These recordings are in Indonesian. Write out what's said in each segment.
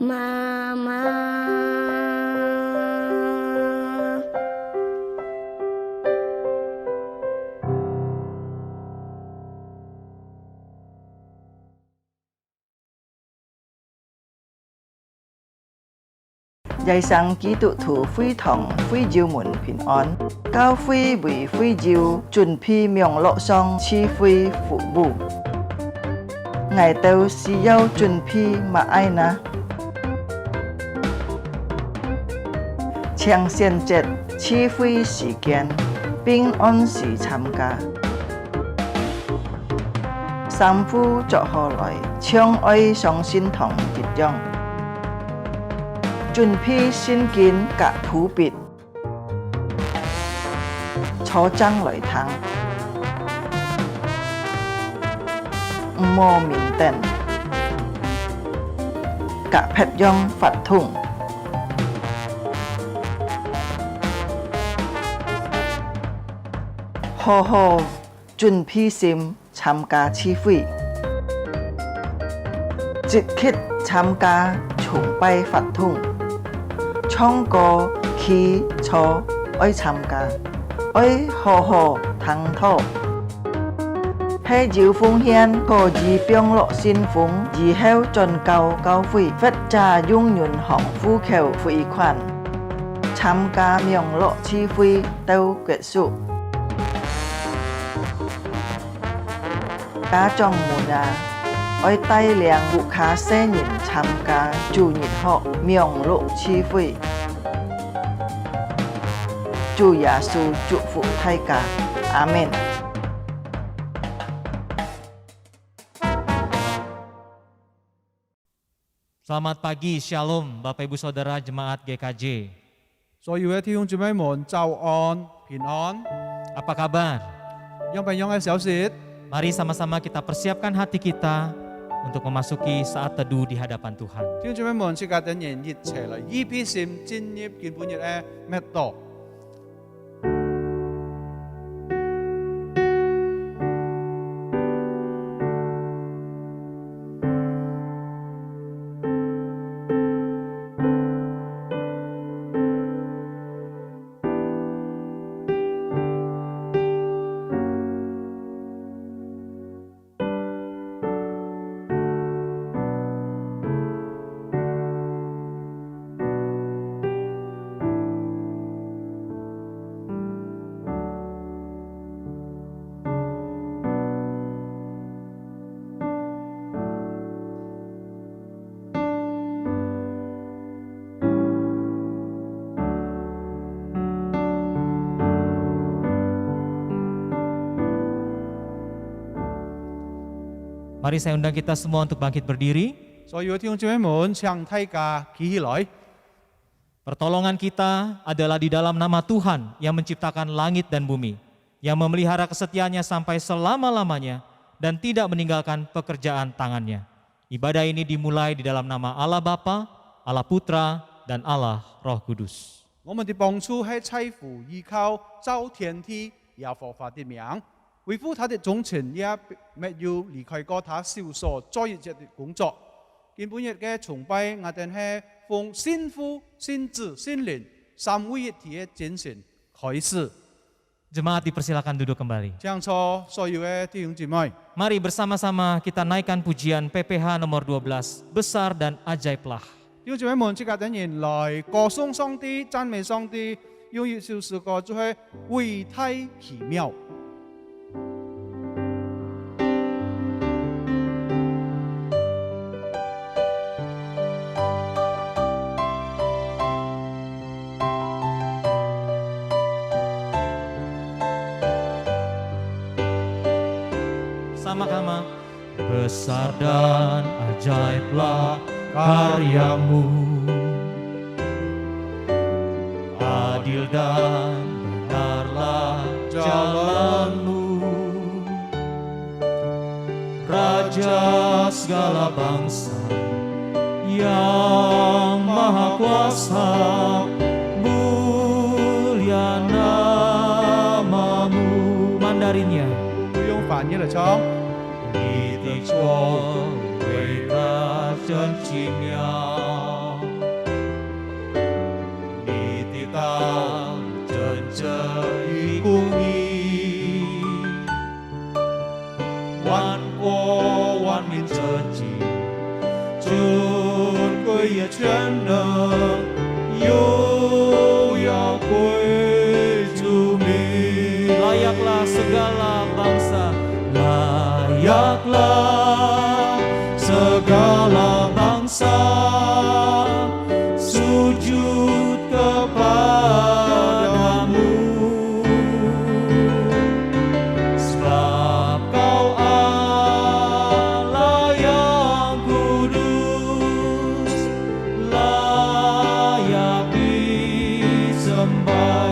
Mama. Dạy sang ký tụ thủ phi thòng phi diêu muộn bình an cao phi vì phi diêu chuẩn phi miệng lộ song chi phi phụ bù ngày tàu xì yêu chuẩn phi mà ai na Chiang xiên chết chi phi時間bình an時參加三夫作何來相愛上心同結樣準備先見甲普別，坐爭來談，唔摸面頂，甲劈樣發通，好好準備先參加聚會，即刻參加崇拜發通。唱歌、起坐，愛參加，愛好好探討。喺要奉獻，可以幫落先鋒，以後進教會，或者用銀行戶口匯款，參加名落聚會到結束。家長們啊，愛帶領顧客新人參加主日學名落聚會。主耶穌祝福大家，阿們。Selamat pagi, Shalom, Bapak Ibu Saudara Jemaat GKJ. 所有嘅弟兄姊妹們，早安平安。 Apa kabar? Yang penyong小事， Mari sama-sama kita persiapkan hati kita untuk memasuki saat teduh di hadapan Tuhan. 弟兄姊妹們，即刻等人熱齊嚟，依批線進入見本日嘅咩多？ Mari saya undang kita semua untuk bangkit berdiri. 所有弟兄姊妹們，請大家企起來。 Pertolongan kita adalah di dalam nama Tuhan yang menciptakan langit dan bumi, yang memelihara kesetiaannya sampai selama-lamanya dan tidak meninggalkan pekerjaan tangannya. Ibadah ini dimulai di dalam nama Allah Bapa, Allah Putra, dan Allah Roh Kudus. 我們的幫助係在乎依靠造天地耶和華的名，維護他的忠誠，也沒有離開過他少所作一切的工作。見本日嘅崇拜，我哋係奉先父、先子、先靈三位一體嘅精神開始。 Jemaat dipersilakan duduk kembali. 將錯所有嘅弟兄姊妹， Mari bersama-sama kita naikkan pujian PPH nomor 12, Besar dan Ajaiblah. 弟兄姊妹們，即刻等人來歌頌上帝、讚美上帝，用一首詩歌就係偉大奇妙。 Sama-sama. Besar dan ajaiblah karyamu, adil dan benarlah jalanmu, Raja segala bangsa yang maha kuasa, mulia namamu. Mandarinnya. 用翻譯嚟唱。 你的作偉大真奇妙。罪也全能，又要归主名。 Layaklah segala bangsa, layaklah segala bangsa sujud kepadamu, sebab Kau Allah yang kudus, layak disembah.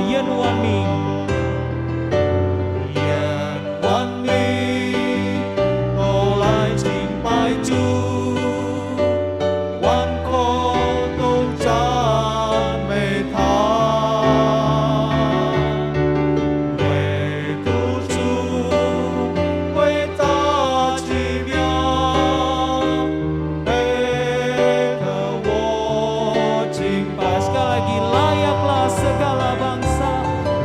Yen Wan Ming, Yen Wan Ming, 我來敬拜主，萬國都讚美他，唯獨主偉大奇妙，配得我敬拜。Sekali lagi, layaklah segala bangsa,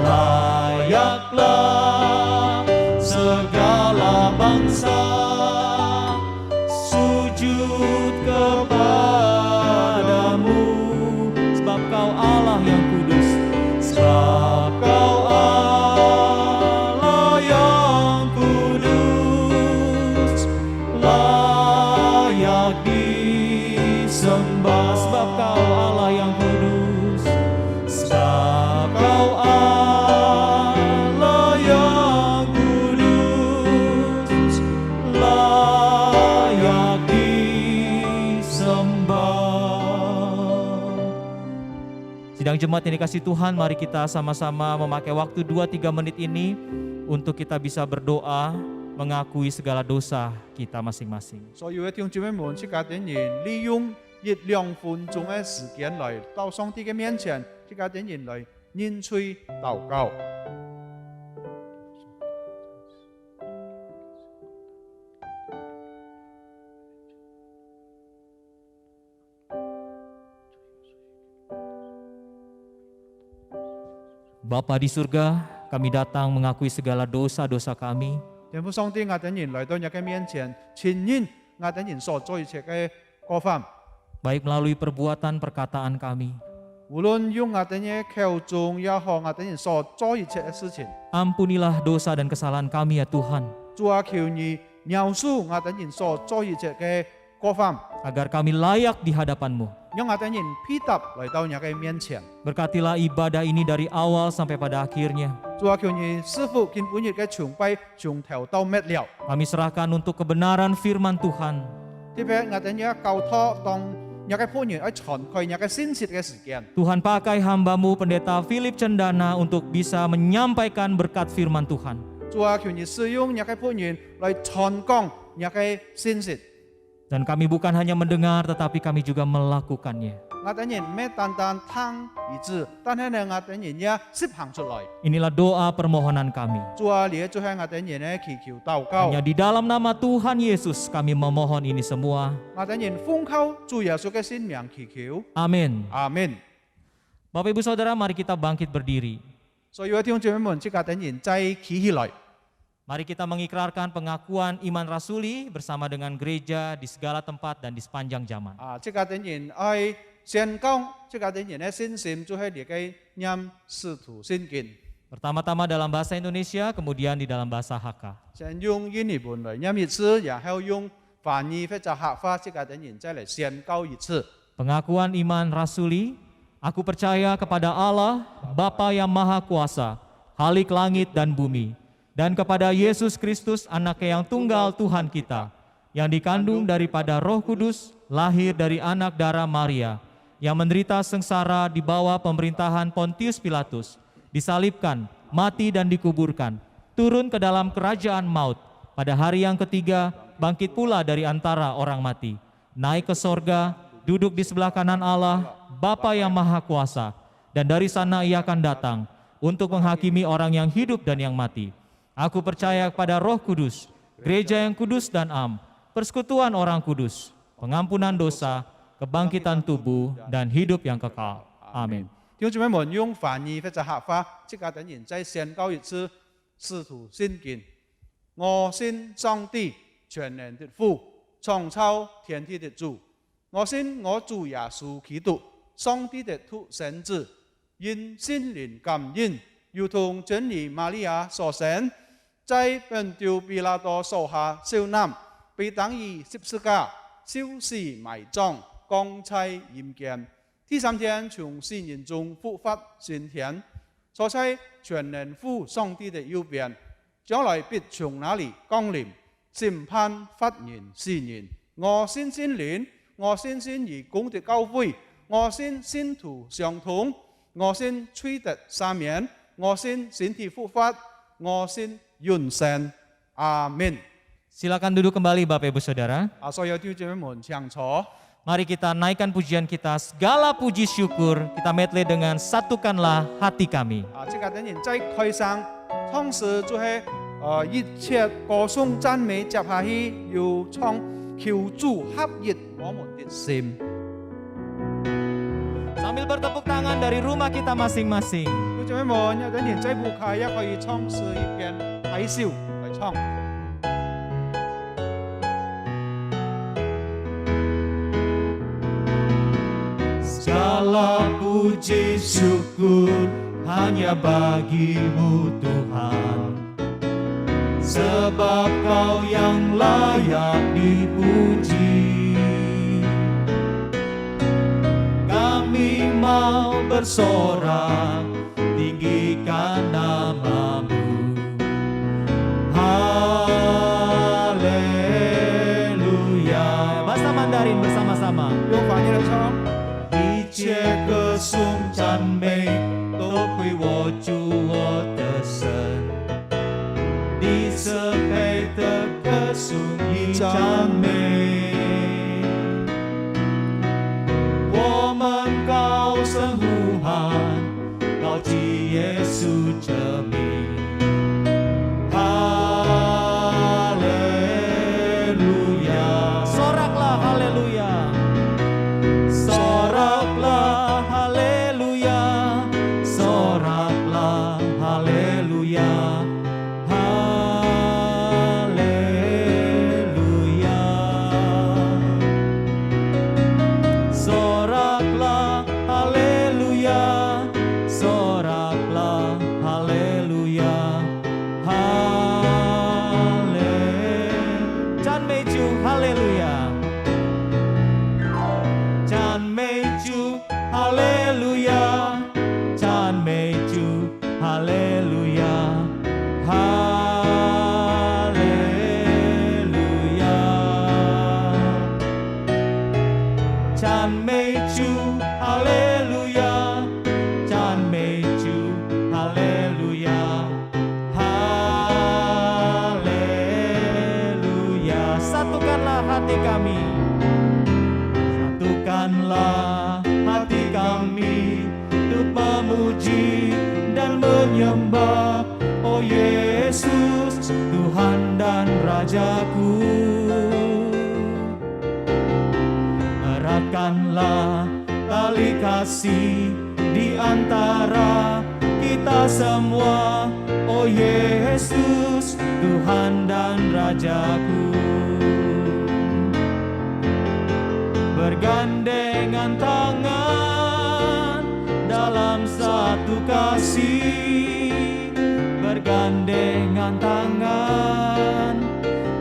layaklah segala bangsa sujud kepadamu, sebab Kau Allah yang kudus, sebab Kau Allah yang kudus, layak disembah, sebab Kau Allah yang kudus, sebab Kau Allah yang kudus, layak disembah. Sidang jemaat yang dikasihi Tuhan, mari kita sama-sama memakai waktu 2-3 menit ini untuk kita bisa berdoa, mengakui segala dosa kita masing-masing. 所有嘅弟兄姊妹們，即家點人利用1-2分鐘嘅時間嚟到上帝嘅面前，即家點人嚟認罪禱告。 Bapa di surga, kami datang mengakui segala dosa-dosa kami. 天父上帝，我等人嚟到你嘅面前，承認我等人所做一切嘅過犯， Baik melalui perbuatan perkataan kami. 無論用我等嘅口中也好，我等人所做一切嘅事情， Ampunilah dosa dan kesalahan kami ya Tuhan, 主啊，求你饒恕我等人所做一切嘅過犯， agar kami layak di hadapan-Mu. 讓我等人配搭嚟到你嘅面前。 Berkatilah ibadah ini dari awal sampai pada akhirnya. 主啊，求你師傅見本日嘅崇拜從頭到末了， Kami serahkan untuk kebenaran firman Tuhan. 特別我等嘅教託當你嘅僕人喺傳開你嘅信息嘅時間。 Tuhan pakai hamba-Mu Pendeta Philip Cendana untuk bisa menyampaikan berkat firman Tuhan. 主啊，求你使用你嘅僕人嚟傳講你嘅信息。 Dan kami bukan hanya mendengar, tetapi kami juga melakukannya. 我等人唔係單單聽而知，但係呢，我等人也實行出來。 Inilah doa permohonan kami. 主啊，你就係我等人嘅祈求禱告。 Hanya di dalam nama Tuhan Yesus kami memohon ini semua. 我等人奉靠主耶穌嘅聖名祈求。 Amin. 阿門。 Bapak Ibu Saudara, mari kita bangkit berdiri. 所有嘅弟兄姊妹們，即刻等人再企起來。 Mari kita mengikrarkan pengakuan iman rasuli bersama dengan gereja di segala tempat dan di sepanjang zaman. 即刻等人愛宣講，即刻等人嘅信心就係你嘅念使徒信經。 Pertama-tama dalam bahasa Indonesia, kemudian di dalam bahasa Hakka. 先用印尼文嚟念一次，然後用翻譯或者客話，即刻等人再嚟宣告一次。 Pengakuan iman rasuli, aku percaya kepada Allah, Bapa yang Maha Kuasa, Khalik langit dan bumi, dan kepada Yesus Kristus, Anaknya yang tunggal Tuhan kita, yang dikandung daripada Roh Kudus, lahir dari anak darah Maria, yang menderita sengsara di bawah pemerintahan Pontius Pilatus, disalibkan, mati dan dikuburkan, turun ke dalam kerajaan maut, pada hari yang ketiga bangkit pula dari antara orang mati, naik ke sorga, duduk di sebelah kanan Allah, Bapa yang Maha Kuasa, dan dari sana Ia akan datang untuk menghakimi orang yang hidup dan yang mati. Aku percaya kepada Roh Kudus, gereja yang kudus dan am, persekutuan orang kudus, pengampunan dosa, kebangkitan tubuh, dan hidup yang kekal. Amin. 弟兄姊妹們，用翻譯或者客話，即刻等人再宣告一次使徒信經。我信上帝全能的父，創造天地的主，我信我主耶稣基督，上帝的独生子，因心灵感应，如同真理玛利亚所生，在本丢比拉多手下受难，被当于十字架，受死埋葬，降在阴间。第三天从死人中复活升天，坐在全能父上帝的右边，将来必从那里降临，审判法人世人。我信心灵，我信義公的教會，我信信徒相通，我信吹得赦免，我信身體復活，我信永生。阿門。 Silakan duduk kembali Bapak Ibu Saudara. 所有弟兄們請坐。 Mari kita naikkan pujian kita, segala puji syukur, kita medley dengan satukanlah hati kami. 這個等人在開聲唱詩就係一切歌頌讚美接下去要唱求主合一我們的心。 Sambil bertepuk tangan dari rumah kita masing-masing. 弟兄們，有等人在舞台也可以唱詩一邊睇笑嚟唱。 Segala puji syukur hanya bagi-Mu Tuhan, sebab Kau yang layak dipuji. Kami mau bersorak, tinggikan nama-Mu. Haleluya. Bahasa Mandarin bersama-sama. 用法語嚟唱。 一切歌頌讚美都歸我主我的神，你是配的歌頌與讚美。我們高聲呼喊，高舉耶穌這名。Haleluya. Soraklah haleluya. Soraklah haleluya, soraklah haleluya, haleluya. Soraklah haleluya, soraklah haleluya, haleluya. Chan meju haleluya. Chan meju haleluya, Chan meju haleluya, haleluya. Chan meju haleluya, Chan meju haleluya, haleluya. Satukanlah hati kami. Satukanlah hati kami untuk memuji dan menyembah, oh Yesus, Tuhan dan Rajaku. Eratkanlah tali kasih di antara kita semua, oh Yesus, Tuhan dan Rajaku. Bergandengan tangan dalam satu kasih, bergandengan tangan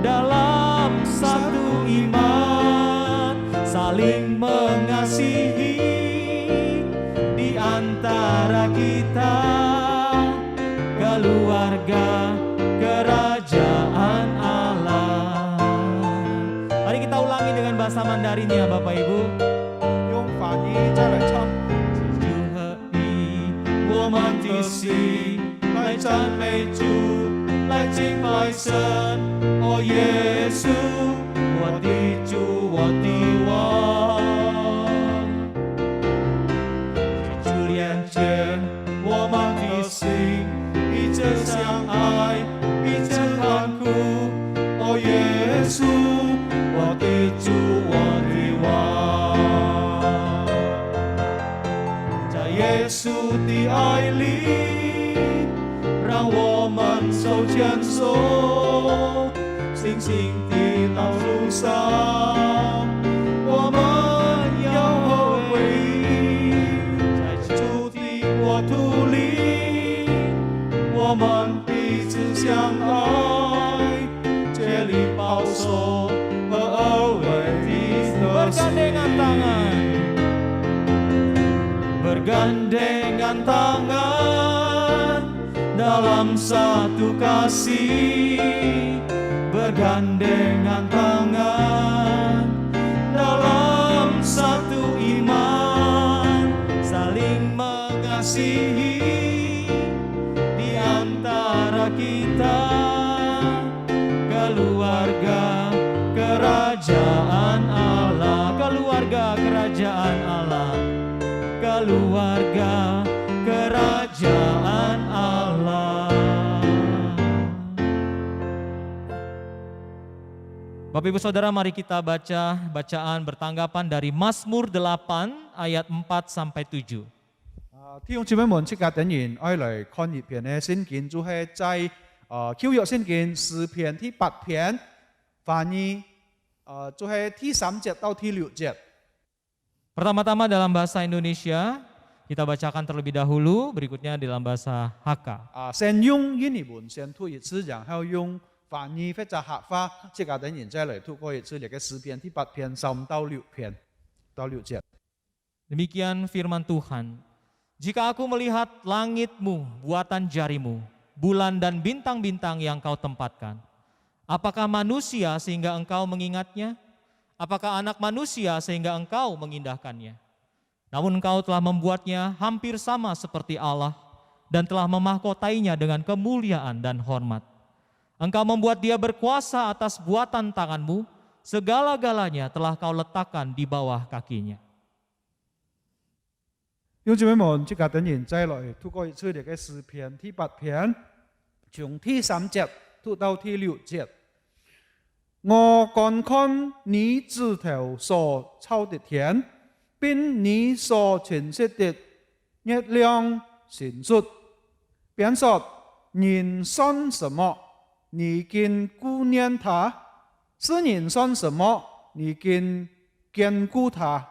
dalam satu iman, saling mengasihi di antara kita, keluarga kerajaan Allah. Mari kita ulangi dengan bahasa Mandarinnya Bapak Ibu. 用法語再嚟唱。主合一，我們的心來讚美主，來敬拜神。哦，耶穌，我的主，我的王。主連接我們的心，一直相愛，一直看顧。哦，耶穌，我的主，我的王。耶穌的愛裡，讓我們手牽手，信心的道路上，我們相爱，竭力保守和二为一的心。 Bergandengan tangan dalam satu kasih, bergandengan tangan dalam satu iman, saling mengasihi di antara kita, keluarga kerajaan Allah, keluarga kerajaan Allah, keluarga kerajaan Allah. Bapak Ibu Saudara, mari kita baca bacaan bertanggapan dari Mazmur 8 ayat 4 sampai 7. 弟兄姊妹們，即刻等然愛嚟看熱篇嘅聖經，就係在舊約聖經詩篇第8篇，翻譯就係第3節到第6節。 Pertama-tama dalam bahasa Indonesia, kita bacakan terlebih dahulu, berikutnya dalam bahasa Hakka. 先用印尼文先讀一次，然後用翻譯或者客話，即刻等然再嚟讀過一次呢個詩篇第8篇3到6篇到6節。 Demikian firman Tuhan, jika aku melihat langitmu, buatan jarimu, bulan dan bintang-bintang yang kau tempatkan, apakah manusia sehingga engkau mengingatnya? Apakah anak manusia sehingga engkau mengindahkannya? Namun engkau telah membuatnya hampir sama seperti Allah dan telah memahkotainya dengan kemuliaan dan hormat. Engkau membuat dia berkuasa atas buatan tanganmu, segala-galanya telah kau letakkan di bawah kakinya. 弟兄姊妹們，即刻等然再來讀過一次呢個詩篇第8篇，從第3節讀到第6節。 我觀看你指頭所造的天，並你所陳設的月亮星宿，便說：人算什麼？你竟顧念他；是人算什麼？你竟堅固他。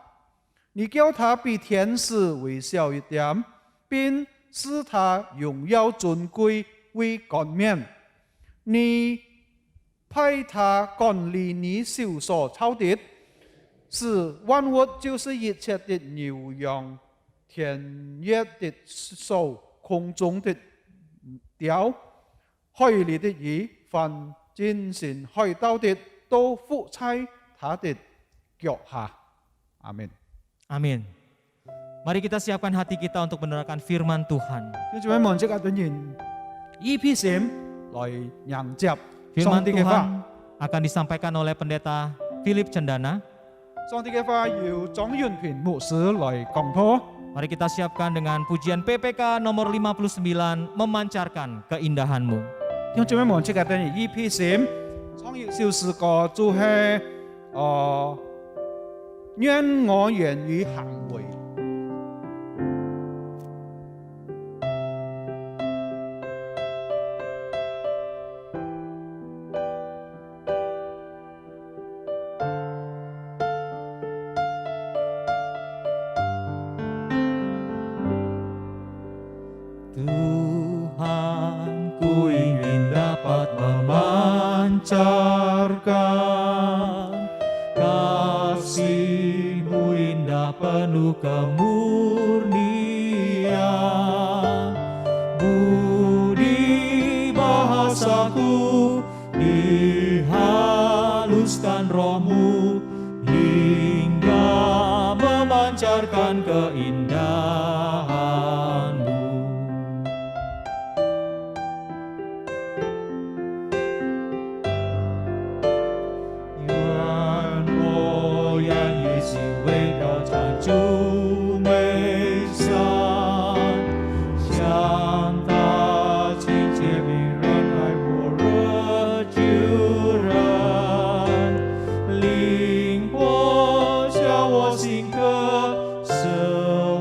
你叫他比天使微小一點，並使他榮耀尊貴為冠冕。你 派他管理你手所造的，使萬物就是一切的牛羊、田野的獸、空中的鳥、海裏的魚，凡進行海道的，都伏在他的腳下。阿門。 Amin. Mari kita siapkan hati kita untuk mendengarkan firman Tuhan. 弟兄姊妹們，即刻等然EP3來迎接 Firman Tuhan akan disampaikan oleh Pendeta Philip Cendana. 上帝嘅話由莊元平牧師來講託。 Mari kita siapkan dengan pujian PPK nomor 59, memancarkan keindahanmu. 弟兄姊妹們，即刻等然EP3創業小詩歌就係願我言語行為。 Tuhan, ku ingin dapat memancarkan kasih-Mu indah penuh kemurnian. Budi bahasaku dihaluskan Roh-Mu hingga memancarkan keindahan-Mu. So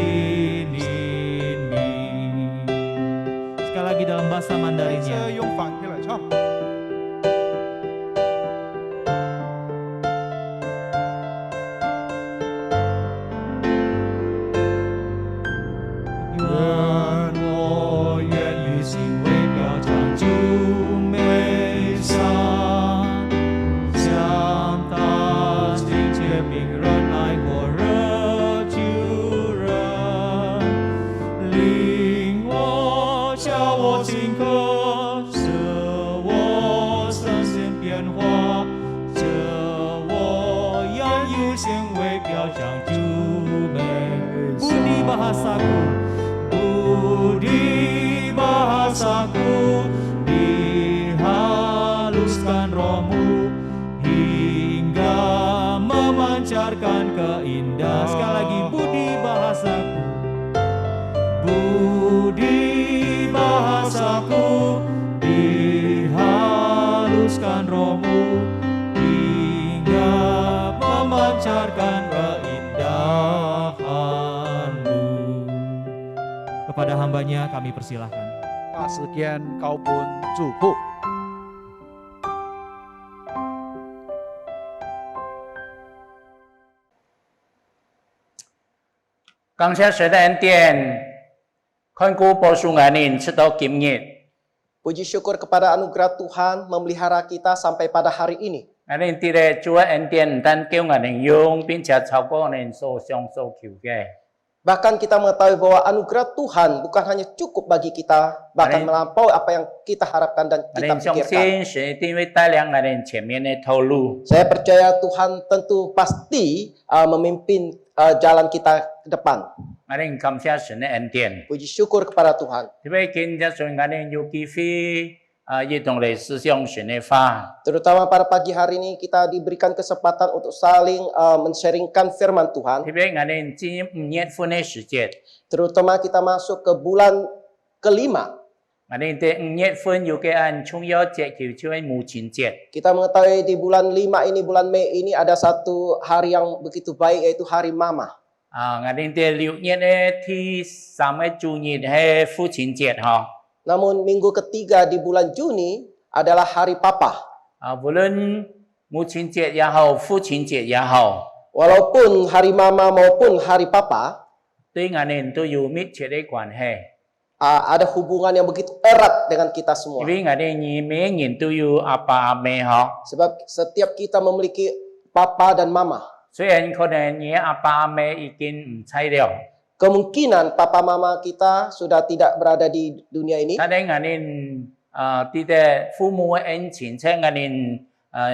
Linin Mi. Sekali lagi dalam bahasa 再 Mandarinnya. 次用反义来唱。 愿我愿以心为表，常驻美善，向他亲切悯人爱火热救人，令我教我顷刻，使我身心变化，这我要以心为表，常驻美。Budi bahasaku, budi bahasaku, dihaluskan rohmu hingga memancarkan keindahan. Sekali lagi, budi bahasaku, budi bahasaku, dihaluskan rohmu hingga memancarkan keindahanmu. Kepada hambanya kami persilahkan. 把时间交本祝福。感谢神的恩典，看顾保守我们直到今日。 Puji syukur kepada anugerah Tuhan memelihara kita sampai pada hari ini. 我们伫咧主的恩典，唔但叫我们用，并且超过我们所想所求嘅。 Bahkan kita mengetahui bahwa anugerah Tuhan bukan hanya cukup bagi kita, bahkan melampaui apa yang kita harapkan dan 我 kita 们相 pikirkan. 信神一定会带领我们前面的道路。 Saya percaya Tuhan tentu pasti memimpin jalan kita ke depan. 我们感谢神的恩典， Puji syukur kepada Tuhan. 特别今日上我们有机会一同嚟思想神的话。 Terutama pada pagi hari ini kita diberikan kesempatan untuk saling men-sharingkan firman 特 Tuhan. 别我们进入5月份的时节， Terutama kita masuk ke bulan kelima. 我们在5月份有嘅按重要节叫做母亲节。 Kita mengetahui di bulan 5 ini, bulan Mei ini ada satu hari yang begitu baik yaitu Hari Mama. 我们在6月嘅第3個主日係父親節嗬。 Namun minggu ketiga di bulan Juni adalah Hari Papa. 無論母親節也好，父親節也好， Walaupun Hari Mama maupun Hari Papa 對我們都有密切的關係。 ada hubungan yang begitu erat dengan kita 因 semua. 為我哋每人都有阿爸阿妹嗬。 Sebab setiap kita memiliki Papa dan Mama. 雖然可能你阿爸阿妹已經唔在了， Kemungkinan Papa Mama kita sudah tidak berada di dunia ini. 但係我哋啲嘅父母嘅恩情，在我哋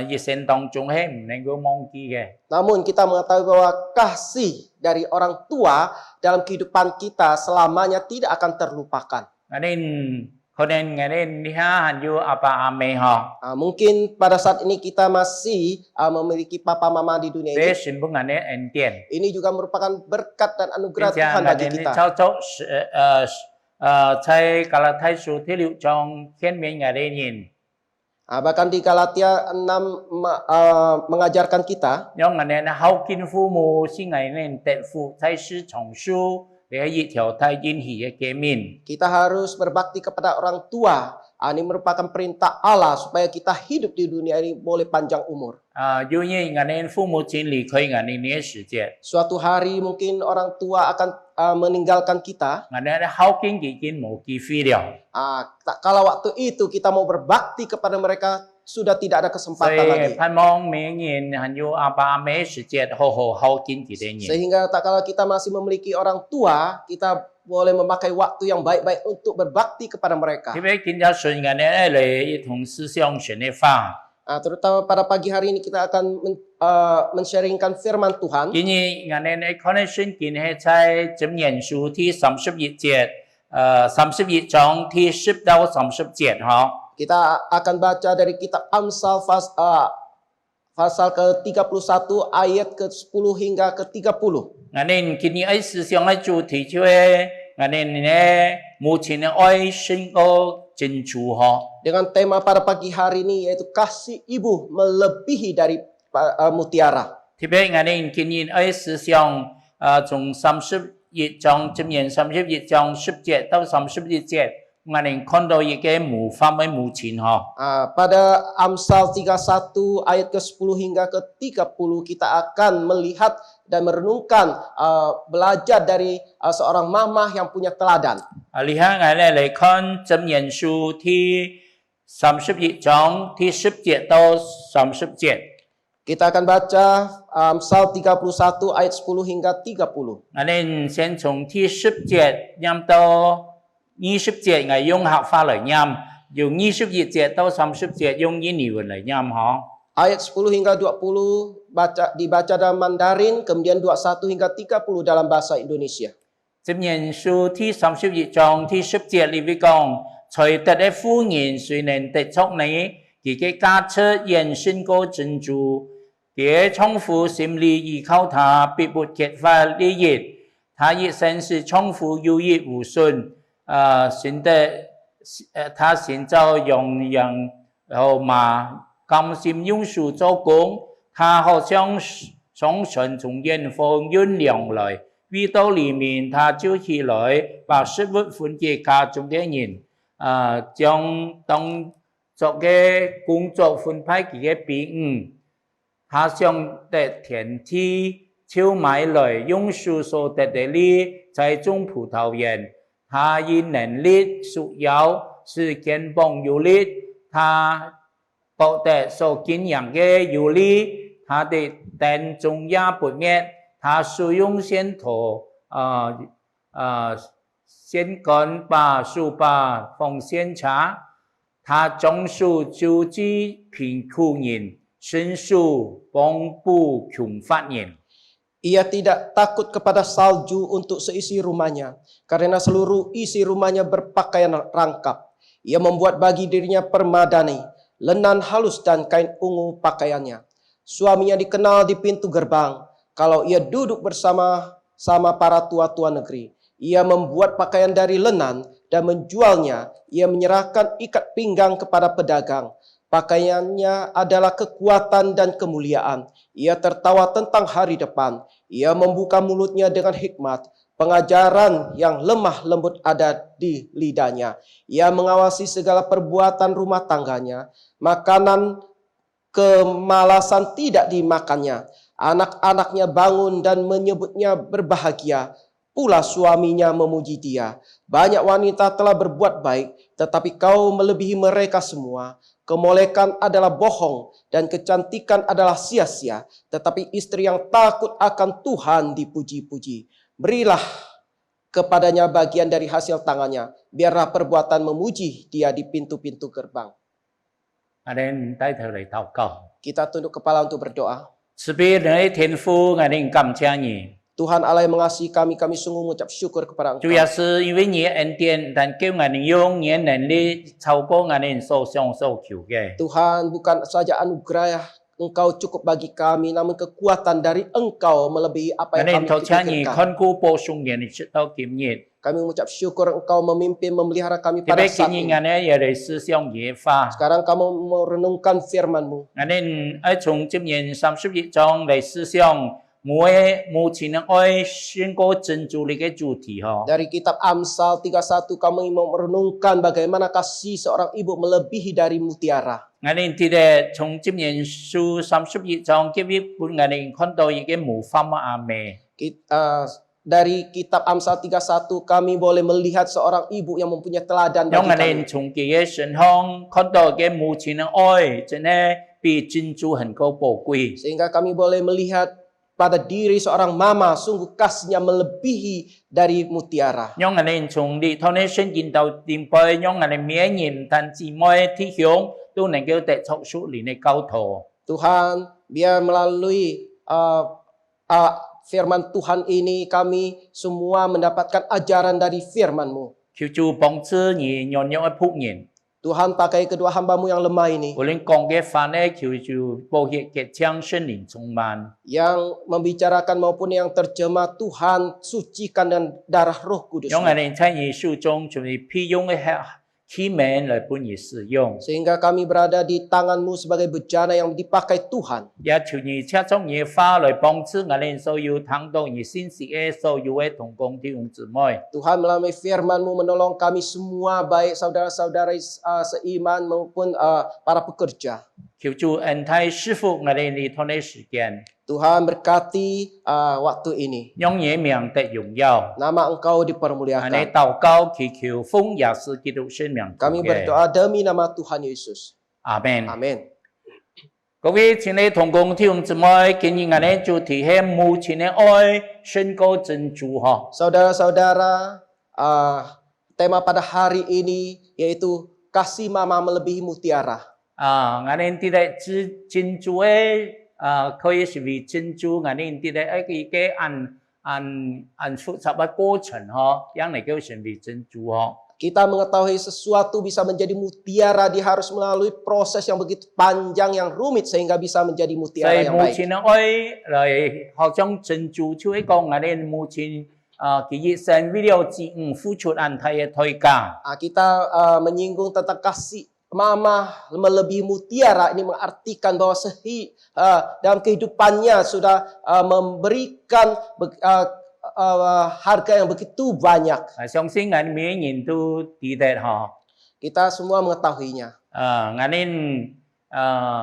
一生當中係唔能夠忘記嘅。 Namun kita mengetahui bahwa kasih dari orang tua dalam kehidupan kita selamanya tidak akan terlupakan. 我哋可能我哋你還有阿爸阿妹嗬， Mungkin pada saat ini kita masih memiliki papa mama di dunia 這 ini. 全部我哋恩典。 Ini juga merupakan berkat dan 並 anugerah 且 Tuhan 我 bagi 哋 kita. 操作在加拉太書第6章勸勉我哋人， Bahkan di Galatia 6 mengajarkan kita 讓我哋孝敬父母，使我哋得福，在世長壽，係一條太應許嘅誡命。 kita harus berbakti kepada orang tua. Ini merupakan perintah Allah supaya kita hidup di dunia ini boleh panjang umur. 有日我哋父母親離開我哋呢個世界， Suatu hari mungkin orang tua akan meninggalkan kita. 我哋孝敬已經冇機會了。 Kalau waktu itu kita mau berbakti kepada mereka sudah tidak ada 所 kesempatan 以 lagi. 盼望每人還有阿爸阿妹時節好好孝敬佢哋人。 Sehingga tak kala kita masih memiliki orang tua, kita boleh memakai waktu yang baik-baik untuk berbakti kepada mereka. 特別今日信我哋嚟一同思想神嘅話。 Terutama pada pagi hari ini kita akan men-sharingkan firman Tuhan. 今日我哋可能聖經係在箴言書第31節，31章第10到30節嗬。 Kita akan baca dari kitab Amsal pasal ke-31 ayat ke-10 hingga ke-30. 我哋今日喺思想嘅主題就係我哋嘅母親嘅愛勝過珍珠嗬。 Dengan tema pada pagi hari ini yaitu kasih ibu melebihi dari mutiara. 特別我哋今日喺思想從一章箴言31章10節到31節，我哋看到一個模範嘅母親嗬。 Pada Amsal 31 ayat ke-10 hingga ke-30 kita akan melihat dan merenungkan belajar dari seorang mamah yang punya teladan. Lihat ngài lại看箴言書ที่31章ที่10節到30節。 Kita akan baca Amsal 31 ayat 10 hingga 30. 我哋先從第10節念到20節，我用客話嚟念，用21節到30節用印尼文嚟念嗬。 Ayat 10 hingga 20 dibaca dalam Mandarin, kemudian 21 hingga 30 dalam bahasa Indonesia. 箴言書第31章第10節裏邊講，才德的婦人雖能得寵你，佢嘅家室延伸過珍珠，佢丈夫心裏依靠他，必不缺乏利益。他一生是丈夫有益無損，他現在用人後嘛。 甘心用手做工，他好像上船從遠方運糧來，遇到黎明他就起來，把食物分給家中的人，將當作嘅工作分派給嘅兵。他想得田地，就買來用手所得的利，栽種葡萄園。他以能力束腰，使肩膀有力，他 bảo vệ so kiến养嘅有利，他的蛋中也不滅，他使用線頭線杆把樹把放線茶，他種樹救濟貧苦人，伸手幫補窮乏人。 Ia tidak takut kepada salju untuk seisi rumahnya, karena seluruh isi rumahnya berpakaian rangkap. Ia membuat bagi dirinya permadani, lenan halus dan kain ungu pakaiannya. Suaminya dikenal di pintu gerbang. Kalau ia duduk bersama para tua-tua negeri, ia membuat pakaian dari lenan dan menjualnya. Ia menyerahkan ikat pinggang kepada pedagang. Pakaiannya adalah kekuatan dan kemuliaan. Ia tertawa tentang hari depan. Ia membuka mulutnya dengan hikmat. Pengajaran yang lemah lembut ada di lidahnya. Ia mengawasi segala perbuatan rumah tangganya. Makanan kemalasan tidak dimakannya. Anak-anaknya bangun dan menyebutnya berbahagia. Pula suaminya memuji dia. Banyak wanita telah berbuat baik, tetapi kau melebihi mereka semua. Kemolekan adalah bohong dan kecantikan adalah sia-sia. Tetapi istri yang takut akan Tuhan dipuji-puji. Berilah kepadanya bagian dari hasil tangannya. Biarlah perbuatan memuji dia di pintu-pintu gerbang. Kita tunduk kepala untuk berdoa. Tuhan Allah yang mengasihi kami, kami sungguh mengucap syukur kepada Engkau. Tuhan, bukan saja anugerah Engkau cukup bagi kami, namun kekuatan dari Engkau melebihi apa yang kami pikirkan. Kami mengucap syukur Engkau memimpin, memelihara kami pada saat ini. Sekarang kamu merenungkan firman-Mu. Dari kitab Amsal 31 kami mau merenungkan bagaimana kasih seorang ibu melebihi dari mutiara. Dari kitab Amsal 31 kami boleh melihat seorang ibu yang mempunyai teladan bagi kami. Sehingga kami boleh melihat pada diri seorang mama sungguh kasihnya melebihi dari mutiara. Tuhan, biar melalui firman Tuhan ini kami semua mendapatkan ajaran dari firman-Mu. Tuhan, pakai kedua hamba-Mu yang lemah ini, yang membicarakan maupun yang terjemah, Tuhan sucikan dan darah Roh Kudus. 器皿来本你使用。 Sehingga kami berada di tangan-Mu sebagai bejana yang dipakai Tuhan. 也求你切中你法来帮助我哋所有聽到你信息嘅所有嘅同工弟兄姊妹。 Tuhan melalui firman-Mu menolong kami semua, baik saudara-saudara seiman maupun para pekerja. 求主恩待師傅我哋呢趟嘅時間， Tuhan berkati waktu ini. 讓你名得榮耀。 Nama Engkau 我哋 dipermuliakan. 禱告祈求奉耶穌基督聖名。 Kami berdoa demi nama Tuhan Yesus. 阿門。 Amin. 各位親愛同工弟兄姊妹，今日我哋主題係母親嘅愛勝過珍珠嗬。 Saudara-saudara, tema pada hari ini yaitu kasih mama melebihi mutiara. 我哋啲咧珍珠嘅可以是為珍珠，我哋啲咧一個按複雜嘅過程嗬，讓嚟叫成為珍珠嗬。 Kita mengetahui sesuatu bisa menjadi mutiara, dia harus melalui proses yang begitu panjang, yang rumit sehingga bisa menjadi 所 mutiara 以 yang 母 baik. 親嘅愛嚟好像珍珠，就係講我哋母親佢一生為了子女付出安泰嘅代價。 Kita menyinggung tentang kasih mama melebihi mutiara, ini mengartikan bahwa dalam kehidupannya sudah memberikan harga yang begitu banyak. 相信我哋每人都記得嗬。 Kita semua mengetahuinya. 我哋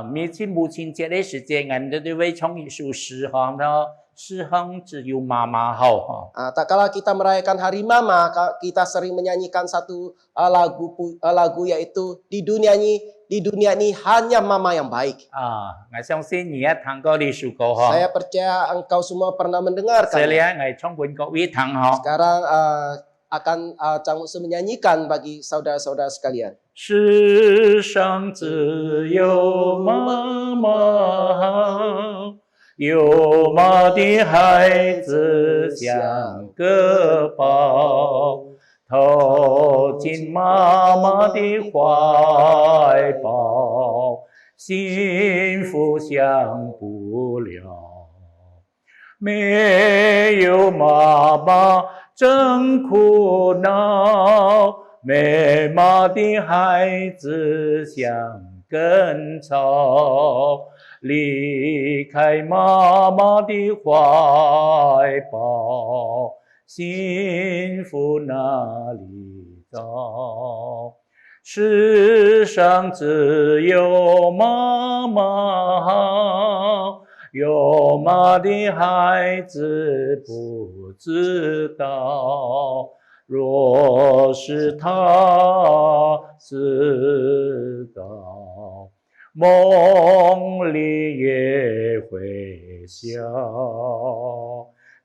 每次母親節嘅時間，我哋都會唱一首詩嗬，詩行只有媽媽好嗬。 Tak kala kita merayakan Hari Mama, kita sering menyanyikan satu lagu yaitu di dunia ini hanya mama yang baik. 我相信你也聽過呢首歌嗬。 Saya percaya engkau semua pernah 所以 mendengarkan. 咧，我唱俾各位聽嗬。 Sekarang akan Chang Musa menyanyikan bagi saudara-saudara sekalian. 世上只有媽媽好，有媽的孩子像個寶，投進媽媽的懷抱，幸福享不了。沒有媽媽真苦惱，沒媽的孩子像根草，離開媽媽的懷抱，幸福哪裡找？世上只有媽媽好，有媽的孩子不知道。若是他知道，夢裡也會笑。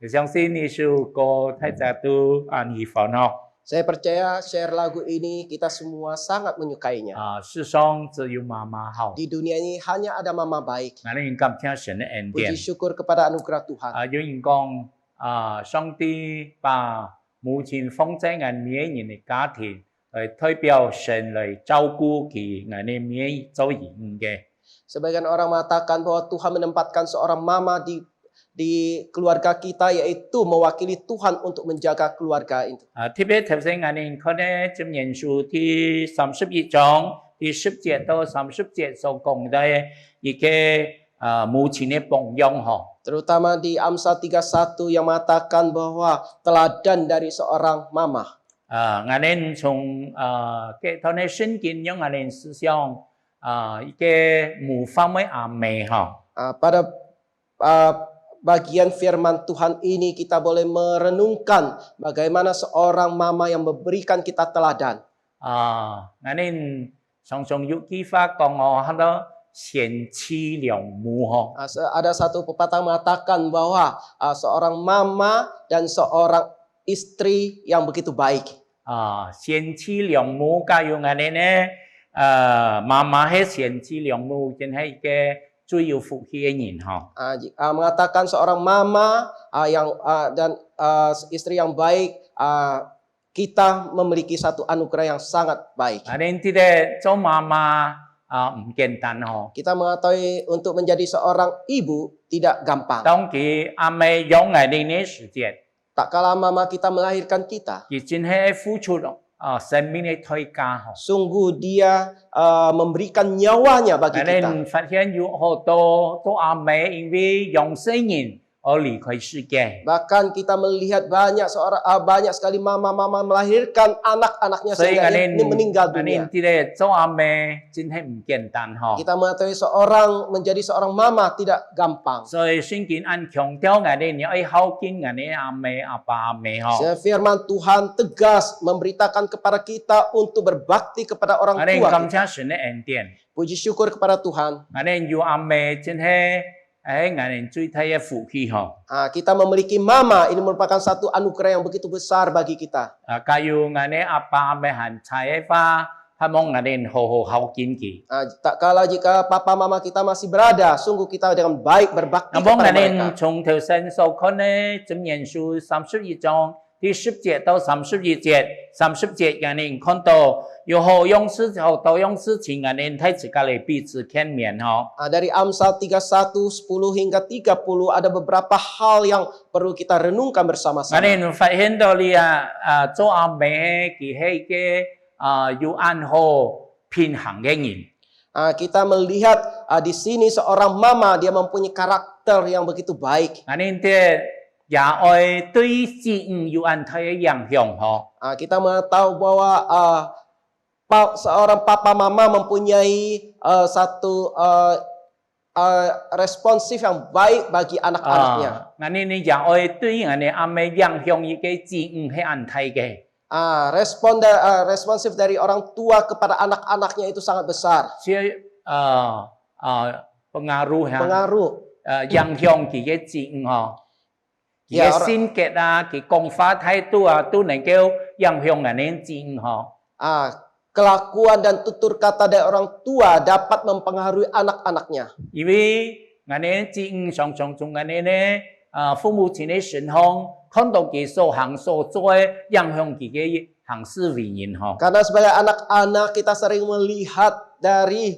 我相信呢首歌大家都喜歡哦。 Saya percaya share lagu ini kita semua sangat menyukainya. 世上只有媽媽好。 Di dunia ini hanya ada mama baik. 我哋感謝神嘅恩典。 Puji syukur kepada anugerah Tuhan. 有人講上帝把母親放在我每人嘅家庭，嚟代表神嚟照顧佢我哋每做人嘅。 Sebagian orang mengatakan bahwa Tuhan menempatkan seorang mama di keluarga kita, yaitu mewakili Tuhan untuk menjaga keluarga itu. 特別頭先我哋看咧箴言書第31章第10節到30節所講嘅一個母親嘅榜樣嗬。 Terutama di Amsal 31 yang mengatakan bahwa teladan dari seorang mama. 我哋從嘅頭咧聖經讓我哋思想一個母方嘅阿妹嗬。 Pada bagian firman Tuhan ini kita boleh merenungkan bagaimana seorang mama yang memberikan kita teladan. 我哋常常有句話講好多賢妻良母嗬。 Ada satu pepatah mengatakan bahwa seorang mama dan seorang istri yang begitu baik. 賢妻良母假如我哋咧媽媽係賢妻良母，真係一個最有福氣嘅人嗬。 Mengatakan seorang mama dan istri yang baik, kita memiliki satu anugerah yang sangat baik. 我哋知道做媽媽唔簡單嗬。 Kita mengetahui untuk menjadi seorang ibu tidak gampang. 當佢阿妹養我哋呢時節， Tak kala mama kita melahirkan kita, 佢真係付出生命的代价吼。 Sungguh dia memberikan nyawanya bagi 我 kita. 哋發現有好多都阿妹因為用生人而離開世界， Bahkan kita melihat banyak sekali mama-mama melahirkan anak-anaknya 所以 sehingga 我哋 ini meninggal 我 dunia. 哋啲咧做阿妹真係唔簡單嗬。 Kita mengetahui menjadi seorang mama tidak gampang. 所以聖經按強調我哋你愛孝敬我哋阿妹阿爸阿妹嗬。 Firman Tuhan tegas memberitakan kepada kita untuk berbakti kepada 我 orang 哋 tua 感 kita. 謝神嘅恩典， Puji syukur kepada Tuhan. 我哋有阿妹真係我哋最大嘅福氣嗬。 Kita memiliki mama, ini merupakan satu anugerah yang begitu besar bagi kita. 假如我哋阿爸阿妹行財嘅話，希望我哋好好孝敬佢。 Tak kalah jika papa mama kita masih berada, sungguh kita dengan baik berbakti 咁我 kepada 哋 mereka. 從頭先所看呢，箴言書31章第10節到31節，30節我哋看到有好用事好多用事情，我哋睇自己嚟彼此見面嗬。 Dari Amsal 31, 10 hingga 30 ada beberapa hal yang perlu kita renungkan 我 bersama-sama. 哋發現到你做阿妹佢係嘅要按好平衡嘅人。 Kita melihat di sini seorang mama dia mempunyai karakter yang begitu baik. 我哋也愛對子女有按佢嘅影響嗬。 Kita mengetahui bahwa seorang papa mama mempunyai satu responsif yang baik bagi anak-anaknya. 我哋也愛對我哋阿妹影響佢嘅子女係按佢嘅。 Responsif dari orang tua kepada anak-anaknya itu sangat besar. 即pengaruh ha Pengaruh. 影響佢嘅子女嗬，佢 Ya, 嘅性格啊，佢講法態度啊，都能夠影響我哋子女嗬。 Kelakuan dan tutur kata dari orang tua dapat mempengaruhi anak-anaknya. 因為我哋子女常常從我哋咧父母親嘅身上看到佢所行所做嘅，影響佢嘅行事為人嗬。 Karena sebagai anak-anak kita sering melihat dari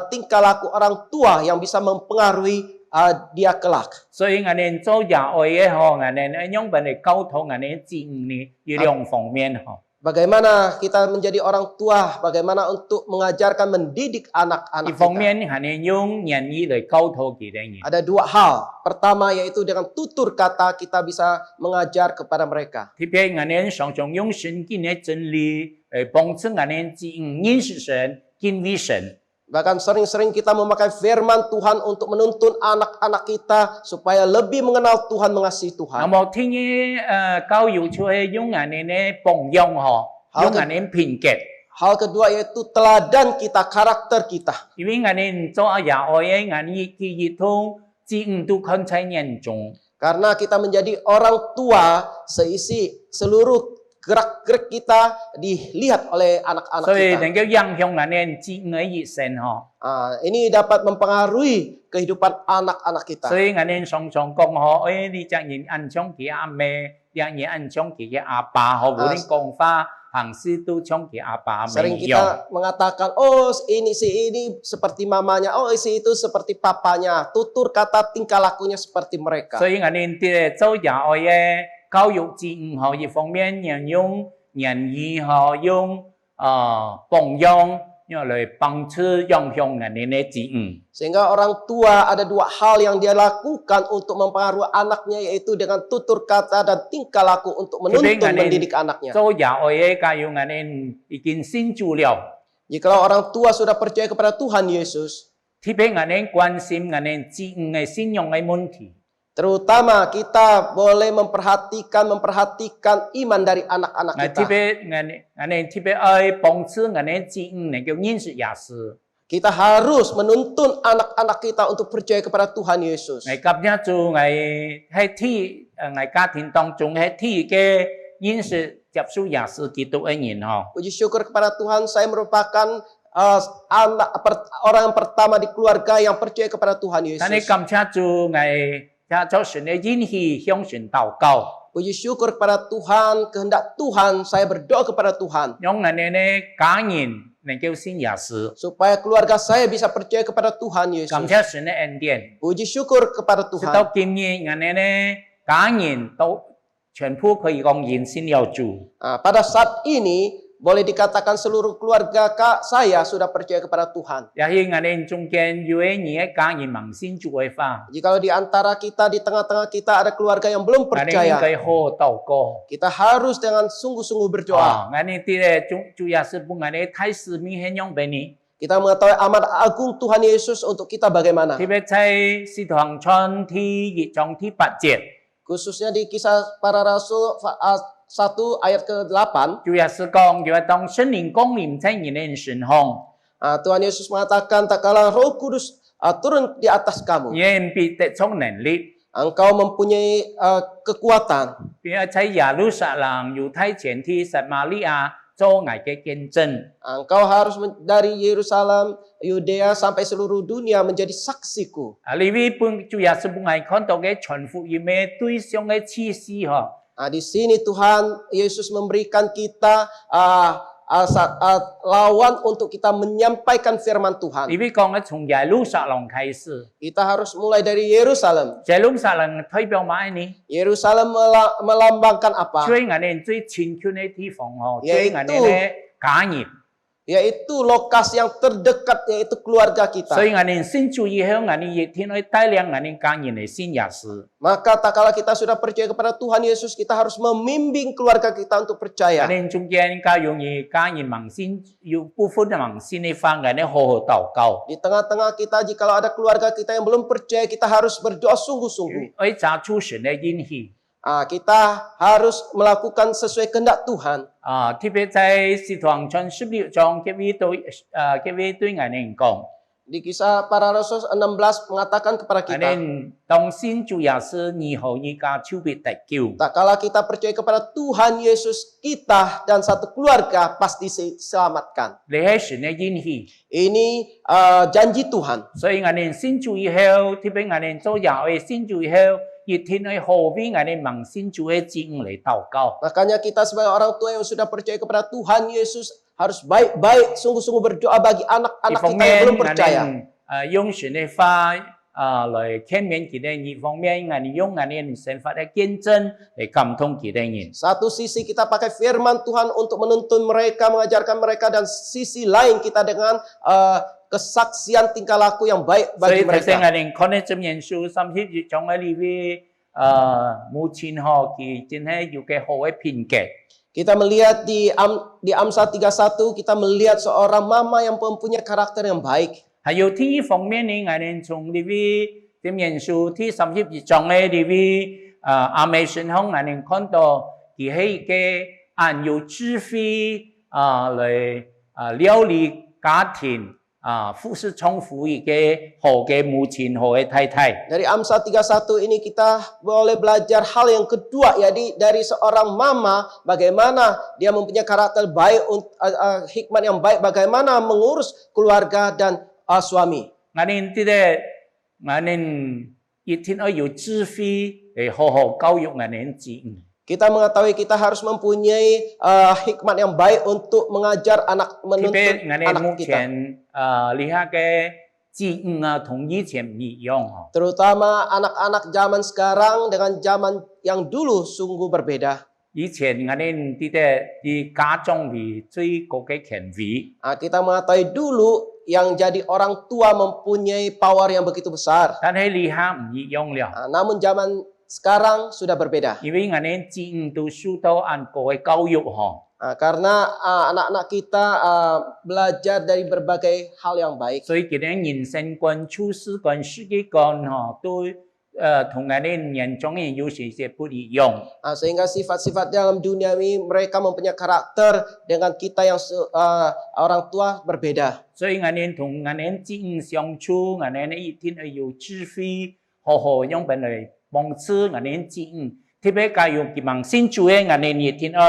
tingkah laku orang tua yang bisa mempengaruhi dia kelak. 所以我哋做也愛嘅嗬，我哋用嚟溝通我哋子女呢兩方面嗬。 Bagaimana kita menjadi orang tua, bagaimana untuk mengajarkan, mendidik 一 anak-anak 方 kita. 面我哋用言語嚟溝通佢哋人。 Ada dua hal. Pertama yaitu dengan tutur kata kita bisa mengajar kepada mereka. 特別我哋常常用聖經嘅真理嚟幫助我哋子女認識神、敬畏神。 Bahkan sering-sering kita memakai firman Tuhan untuk menuntun anak-anak kita supaya lebih mengenal Tuhan, mengasihi 那 Tuhan. 麼聽嘅教育就係用我哋嘅榜樣嗬，用我哋品格。 Hal kedua yaitu teladan kita, karakter kita. 因為我哋做也愛嘅，我哋記憶通子女都看在眼中。 Karena kita menjadi orang tua, seluruh gerak-gerik kita dilihat oleh anak-anak 所以 kita. 能夠影響我哋子女嘅一生嗬。 Ini dapat mempengaruhi kehidupan anak-anak kita. 所以我哋常常講嗬，你隻人按像佢阿妹，隻人按像佢嘅阿爸，嗬，無論講法行事都像佢阿爸阿妹 Sering 一樣。 kita mengatakan, oh si ini seperti mamanya, oh si itu seperti papanya. Tutur kata tingkah lakunya seperti mereka. 所以我哋啲做也愛嘅教育子女嗬，一方面要用言語嗬，用榜樣，要嚟幫助影響我哋嘅子女。 Sehingga orang tua ada dua hal yang dia lakukan untuk mempengaruhi anaknya, yaitu dengan tutur kata dan tingkah laku untuk menuntun, mendidik anaknya. 做也愛嘅假如我哋已經信主了， Jikalau orang tua sudah percaya kepada Tuhan Yesus, 特別我哋關心我哋子女嘅信仰嘅問題。 terutama kita boleh memperhatikan iman dari anak-anak 我特 kita. 別我哋特別愛幫助我哋子女能夠認識耶穌。 Kita harus menuntun anak-anak kita untuk percaya kepada Tuhan Yesus. 我今日做我喺我家庭當中喺嘅認識接受耶穌基督嘅人嗬。 Puji syukur kepada Tuhan, saya merupakan orang yang pertama di keluarga yang percaya kepada Tuhan 但係 Yesus. 感謝主，我做神嘅應許，向神禱告， Puji syukur kepada Tuhan, kehendak Tuhan, saya berdoa kepada Tuhan 讓我哋嘅家人能夠信耶穌。 supaya keluarga saya bisa percaya kepada Tuhan 感 Yesus. 謝神嘅恩典， Puji syukur kepada 直 Tuhan. 到今日我哋嘅家人都全部可以講認信了主。 Pada saat ini Boleh dikatakan seluruh keluarga saya sudah percaya kepada Tuhan. 也喺我哋中間有一年嘅家人盲信主嘅話， Jikalau di antara kita, di tengah-tengah kita ada keluarga yang belum 我哋應 percaya, 該好好禱告。 kita harus dengan sungguh-sungguh berdoa. 我哋啲咧主要是幫我哋太使命係樣俾你， Kita mengetahui amat agung Tuhan Yesus untuk kita bagaimana. 特別喺使徒行傳第1章第8節， Khususnya di kisah para rasul 1 ayat ke-8. 主要是講要當聖靈降臨在你哋身上， Tuhan Yesus mengatakan, tak kala Roh Kudus turun di atas kamu, 你必得從能力。 engkau mempunyai kekuatan. 並且耶路撒冷、猶太全體、撒瑪利亞做我嘅見證。 Engkau harus dari Yerusalem, Yudea sampai seluruh dunia menjadi saksiku. 呢位本主要是幫我哋看到嘅全福音嘅對象嘅啟示嗬。 Di sini Tuhan Yesus memberikan kita lawan untuk kita menyampaikan firman 呢 Tuhan. 位講嘅從耶路撒冷開始， Kita harus mulai dari Yerusalem. 耶路撒冷代表乜呢？ Yerusalem melambangkan apa? 最我哋最親近嘅地方嗬， 也 最我哋嘅家人。 Yaitu lokasi yang terdekat, yaitu keluarga kita. 所以我哋先注意向我哋一天去帶領我哋家人嚟信耶穌。 Maka tak kala kita sudah percaya kepada Tuhan Yesus, kita harus membimbing keluarga kita untuk 我 percaya. 哋中間較容易家人盲信，有部分嘅盲信嘅方，我哋好好禱告。 Di tengah-tengah kita, jikalau ada keluarga kita yang belum percaya, kita harus berdoa sungguh-sungguh. 去找出神嘅應許。 Kita harus melakukan sesuai kehendak Tuhan. 特別在使徒行傳16章，佢會對我哋講， Di kisah para rasul 16 mengatakan kepada 我 kita, 哋當信主耶穌，以後而家就必得救。 tak kala kita percaya kepada Tuhan Yesus, kita dan satu keluarga pasti diselamatkan. 你係神嘅應許， Ini janji Tuhan. 所以我哋信主以後，特別我哋做教會信主以後，一天去何必我哋盲信主嘅指引嚟禱告。 Makanya kita sebagai orang tua yang sudah percaya kepada Tuhan Yesus harus baik-baik sungguh-sungguh berdoa bagi 一 anak-anak 方 kita yang 面 belum 我 percaya. 哋用神嘅話來勸勉佢哋；一方面我哋用我哋神法嘅見證嚟感動佢哋人。 Satu sisi kita pakai firman Tuhan untuk menuntun mereka, mengajarkan mereka, dan sisi lain kita dengan kesaksian tingkah laku yang baik 所以 bagi 頭先 mereka. 我哋看呢箴言書30章嘅裏邊，母親佢真係有嘅好嘅品格。 Kita melihat di Amsal 31, kita melihat seorang mama yang mempunyai karakter yang baik. 還有第一方面呢，我哋從呢邊箴言書第32章嘅裏邊，阿美身上我哋看到佢係一個按有智慧嚟料理家庭。服侍重複一個好嘅母親、好嘅太太。 Dari Amsal 31 ini kita boleh belajar hal yang kedua, yaitu dari seorang mama, bagaimana dia mempunyai karakter baik, hikmat yang baik, bagaimana mengurus keluarga dan suami. 我哋一天要有智慧嚟好好教育我哋子女。 Kita mengetahui kita harus mempunyai hikmat yang baik untuk mengajar menuntut 特別我哋 anak 目 kita. 前呢下嘅子女同以前唔一樣嗬。 Terutama anak-anak zaman sekarang dengan zaman yang dulu sungguh berbeda. 以前我哋啲家長為最高嘅權威， Kita mengetahui dulu yang jadi orang tua mempunyai power yang begitu besar. 但係呢下唔一樣了。 Namun zaman sekarang sudah berbeda. 因為我哋子女都受到按個嘅教育嗬。 Karena anak-anak kita belajar dari berbagai hal yang baik. 所以佢哋人生觀、處事觀、世界觀嗬，都同我哋年長人有些不一樣。 Sehingga sifat-sifat dalam dunia ini mereka mempunyai karakter dengan kita yang orang tua berbeda. 所以我哋同我哋子女相處，我哋一天要有智慧，好好用俾嚟幫助我哋子女。特別教育佢們信主嘅，我哋一天要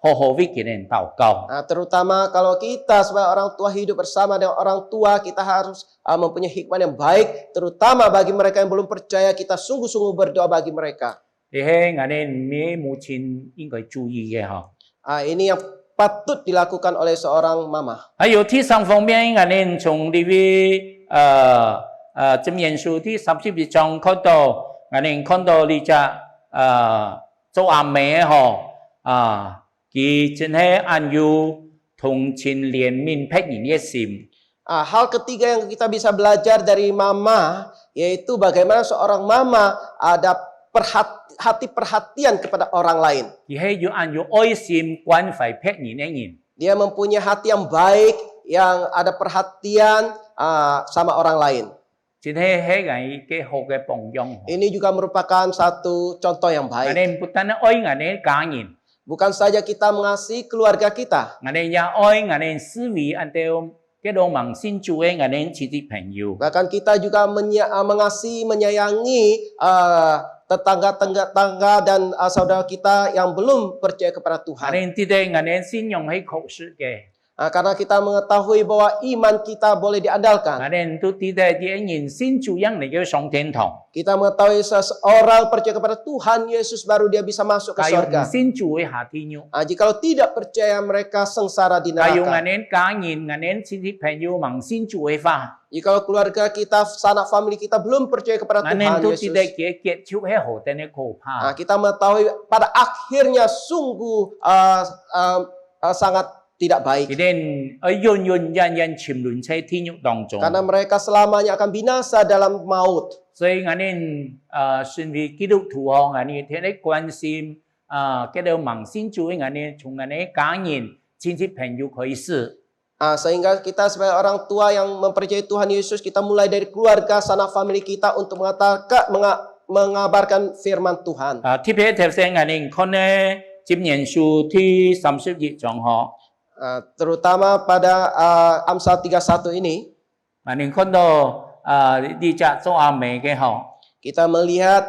好好為佢哋禱告。 Terutama kalau kita sebagai orang tua hidup bersama dengan orang tua, kita harus mempunyai hikmat yang baik. Terutama bagi mereka yang belum percaya, kita sungguh-sungguh berdoa bagi mereka. 呢係我哋母親應該注意嘅嗬。 Ini yang patut dilakukan oleh seorang mama. 還有第三方面，我哋從呢位箴言書第31章看到，我哋看到呢只做阿妹嗬，佢真係按有同情怜悯僻人的心。 Hal ketiga yang kita bisa belajar dari mama, yaitu bagaimana seorang mama ada hati perhatian kepada orang lain. 而係要按照愛心關懷僻人的人。 Dia mempunyai hati yang baik, yang ada perhatian sama orang lain. 真係係嘅好嘅榜樣。 Ini juga merupakan satu contoh yang 我 baik. 哋不單愛我哋家人， Bukan saja kita mengasihi keluarga kita, 我哋也愛我哋思維按照嘅度盲先做嘅我哋親戚朋友。 bahkan kita juga mengasihi, menyayangi tetangga-tetangga dan saudara kita yang belum percaya kepada 我 Tuhan. 哋知道我哋信仰係確實嘅， Karena kita mengetahui bahwa iman kita boleh 我 diandalkan. 哋都知道啲人信主讓你嘅上天堂， Kita mengetahui seseorang percaya kepada Tuhan Yesus baru dia bisa masuk ke 假如唔 surga. 信主嘅下天獄。 Jikalau tidak percaya mereka sengsara di 假如我 neraka. 哋家人、我哋親戚朋友盲信主嘅話， Jikalau keluarga kita, sanak family kita belum percaya kepada 我哋 Tuhan 都知道 Yesus. 嘅結束係何等嘅可怕。 Kita mengetahui pada akhirnya sungguh sangat tidak baik. 佢哋永永遠遠沉淪喺天獄當中。 Karena mereka selamanya akan binasa dalam maut. 所以我哋身為基督徒我哋睇嚟關心叫做盲信主嘅我哋從我哋家人、親戚朋友開始。 Sehingga kita sebagai orang tua yang mempercayai Tuhan Yesus, kita mulai dari keluarga, sanak family kita untuk mengabarkan firman Tuhan. 特別提醒我哋看呢箴言書第31章嗬， Terutama pada Amsal 31 ini, 我哋看到呢隻做阿妹嘅嗬， kita melihat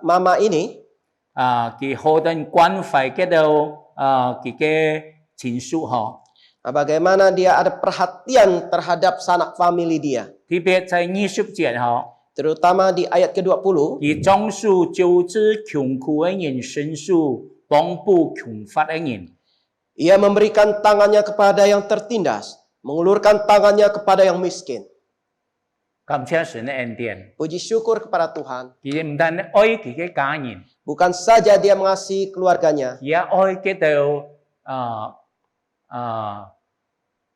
mama ini, 佢好等關懷叫做佢嘅親屬嗬， bagaimana dia ada perhatian terhadap sanak family dia. 特別在20節嗬， Terutama di ayat ke-20, 佢種樹救治窮苦嘅人，伸手幫補窮乏嘅人。 ia memberikan tangannya kepada yang tertindas, mengulurkan tangannya kepada yang miskin. 感謝神嘅恩典， Puji syukur kepada Tuhan. 佢唔單愛佢嘅家人， Bukan saja dia mengasihi keluarganya, 也愛佢到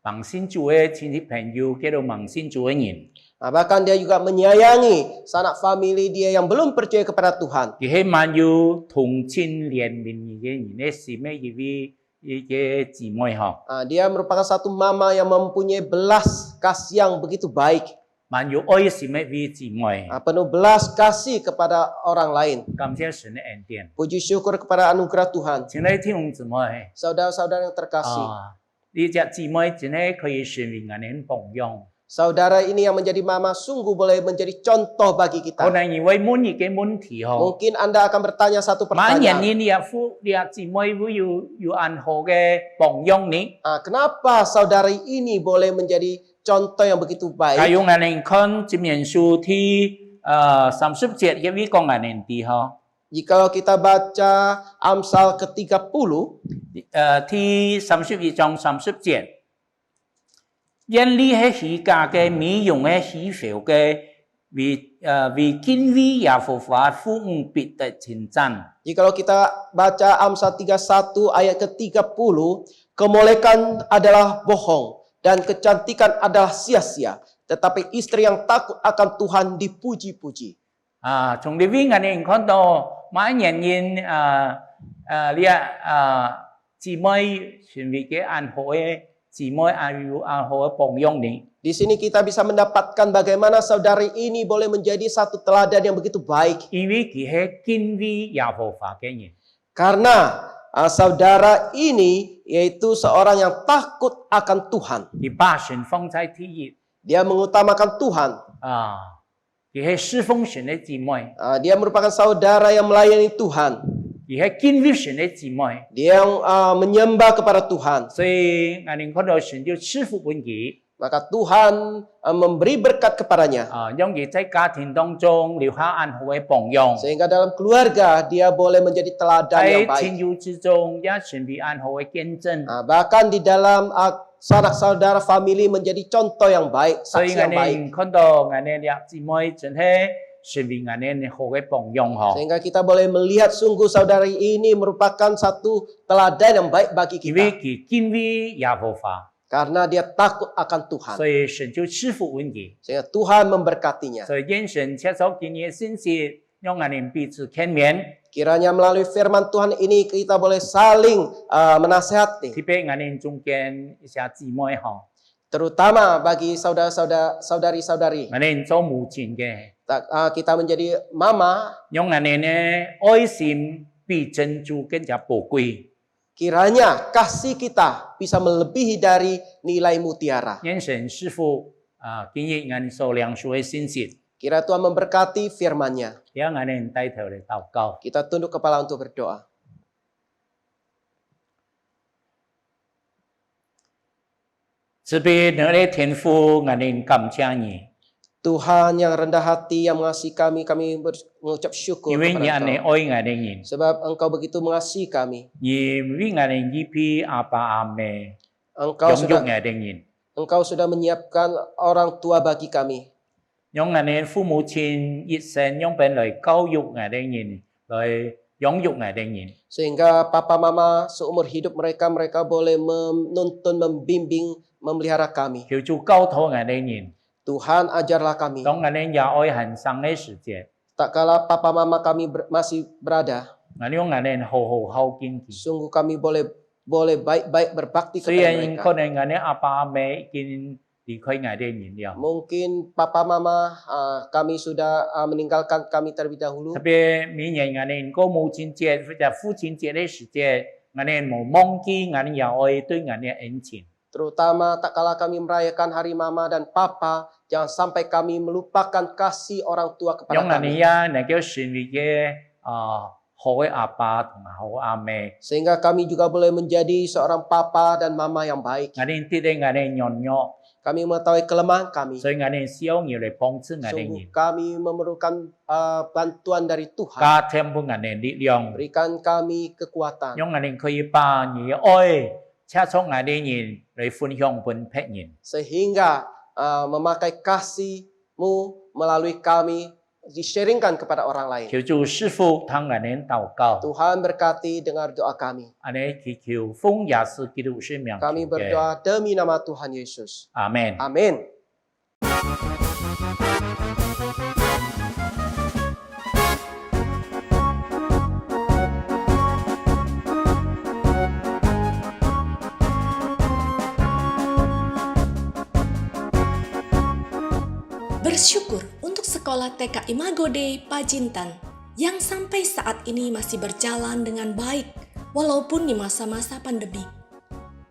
盲信主嘅親戚朋友，叫做盲信主嘅人。 bahkan dia juga menyayangi sanak family dia yang belum percaya kepada Tuhan. 佢係滿有同情憐憫嘅人嘅心嘅一位嘅姊妹嗬， Dia merupakan satu mama yang mempunyai belas kasih yang begitu baik, 滿有愛心嘅一位姊妹。 penuh belas kasih kepada orang lain. 感謝神嘅恩典。 Puji syukur kepada anugerah Tuhan. 親愛的弟兄姊妹， Saudara-saudara yang terkasih, 呢隻姊妹真係可以成為我哋榜樣。 saudara ini yang menjadi mama sungguh boleh menjadi contoh bagi 可 kita. 能因為滿意嘅問題嗬。 Mungkin Anda akan bertanya satu 萬人 pertanyaan. 呢啲姊妹會有按好嘅榜樣呢？ Kenapa saudari ini boleh menjadi contoh yang begitu 假 baik? 如我哋看箴言書第30節嘅呢個我哋啲嗬， Jikalau kita baca Amsal ke-30, 第31章30節，因呢係喜家嘅美容嘅喜fel嘅為敬畏耶和華父母必得稱讚。 Jikalau kita baca Amsal 31 ayat ke-30, kemolekan adalah bohong dan kecantikan adalah sia-sia, tetapi istri yang takut akan Tuhan dipuji-puji. 從呢邊我哋看到萬人姊妹成為嘅按好嘅姊妹按好嘅榜樣呢？ Di sini kita bisa mendapatkan bagaimana saudari ini boleh menjadi satu teladan yang begitu baik. 因為佢係敬畏耶和華嘅人。 Karena saudara ini yaitu seorang yang takut akan Tuhan. 佢把神放在第一， Dia mengutamakan Tuhan. 佢係侍奉神嘅姊妹， Dia merupakan saudara yang melayani Tuhan. 佢係敬畏神嘅姊妹。 Dia yang menyembah kepada Tuhan. 所以我哋看到神就賜福俾佢， Maka Tuhan memberi berkat kepadanya. 讓佢在家庭當中留下按好嘅榜樣， Sehingga dalam keluarga dia boleh menjadi teladan yang 喺 baik. 親友之中也成為按好嘅見證。 Bahkan di dalam sanak saudara family menjadi contoh yang baik, 所以 saksi 我 yang baik. 哋看到我哋啲姊妹真係成为我们好嘅榜样嗬。 Sehingga kita boleh melihat sungguh saudari ini merupakan satu teladan yang baik bagi 因为 kita. 佢敬畏耶和華， Karena dia takut akan Tuhan. 所以神就賜福阮佢。 Sehingga Tuhan memberkatinya. 所以願神接受今日嘅信息，讓我哋彼此見面， Kiranya melalui firman Tuhan ini kita boleh saling menasehati. 特別我哋中間一些姊妹嗬， Terutama bagi saudara-saudari-saudari. 我哋做母親嘅， Kita menjadi mama. 讓我哋呢愛心比珍珠更加寶貴。 Kiranya kasih kita bisa melebihi dari nilai mutiara. 願神賜福今日我哋所領受嘅信息， Kira Tuhan memberkati firman-Nya. 讓我哋帶頭嚟禱告。 Kita tunduk kepala untuk berdoa. 慈悲能力天父，我哋感謝你， Tuhan yang rendah hati, yang mengasihi kami mengucap syukur 因為你 kepada 係你 Engkau. 愛我哋人， Sebab Engkau begitu mengasihi kami. 你為我哋預備阿爸阿媽， Engkau 養育我 sudah, 哋人， Engkau sudah menyiapkan orang tua bagi kami. 讓我哋父母親一生用本來教育我哋人，來養育我哋人。 Sehingga papa mama seumur hidup mereka boleh menuntun, membimbing, memelihara kami. 求主教導我哋人， Tuhan ajarlah kami. 當我哋也愛行生嘅時節， Tak kala papa mama kami masih berada, 我哋讓我哋好好孝敬佢。 sungguh kami boleh baik-baik berbakti 雖 kepada 然 mereka. 可能我哋阿爸阿媽已經離開我哋人了， Mungkin papa mama kami sudah meninggalkan kami terlebih dahulu. 特別每年我哋過母親節或者父親節嘅時節，我哋冇忘記我哋也愛對我哋恩情。 Terutama tak kala kami merayakan hari mama dan papa, jangan sampai kami melupakan kasih orang tua kepada 讓我哋 kami. 也能夠成為嘅好嘅阿爸同埋好阿媽， Sehingga kami juga boleh menjadi seorang papa dan mama yang baik. 我哋知道我哋軟弱， Kami mengetahui kelemahan kami. 所以我哋需要你嚟幫助我哋 Sungguh 人， kami memerlukan bantuan dari Tuhan. 加添俾我哋力量， Berikan kami kekuatan. 讓我哋可以把你嘅愛車出我哋人嚟分享俾別人。 Sehingga memakai kasih-Mu melalui kami di-sharingkan kepada orang lain. 求主師傅聽我哋禱告， Tuhan berkati dengar doa kami. 我哋祈求奉耶穌基督聖名 Kami 求嘅， berdoa demi nama Tuhan Yesus. 阿門。 Amin. Bersyukur untuk sekolah TK Imago Dei Pajintan yang sampai saat ini masih berjalan dengan baik walaupun di masa-masa pandemi.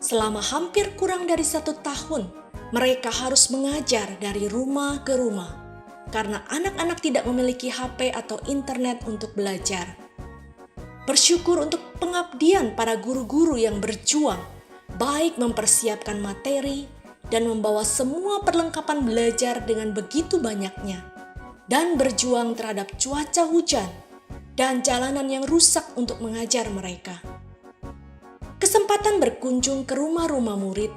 Selama hampir kurang dari 1 tahun, mereka harus mengajar dari rumah ke rumah karena anak-anak tidak memiliki HP atau internet untuk belajar. Bersyukur untuk pengabdian para guru-guru yang berjuang, baik mempersiapkan materi dan membawa semua perlengkapan belajar dengan begitu banyaknya, dan berjuang terhadap cuaca hujan dan jalanan yang rusak untuk mengajar mereka. Kesempatan berkunjung ke rumah-rumah murid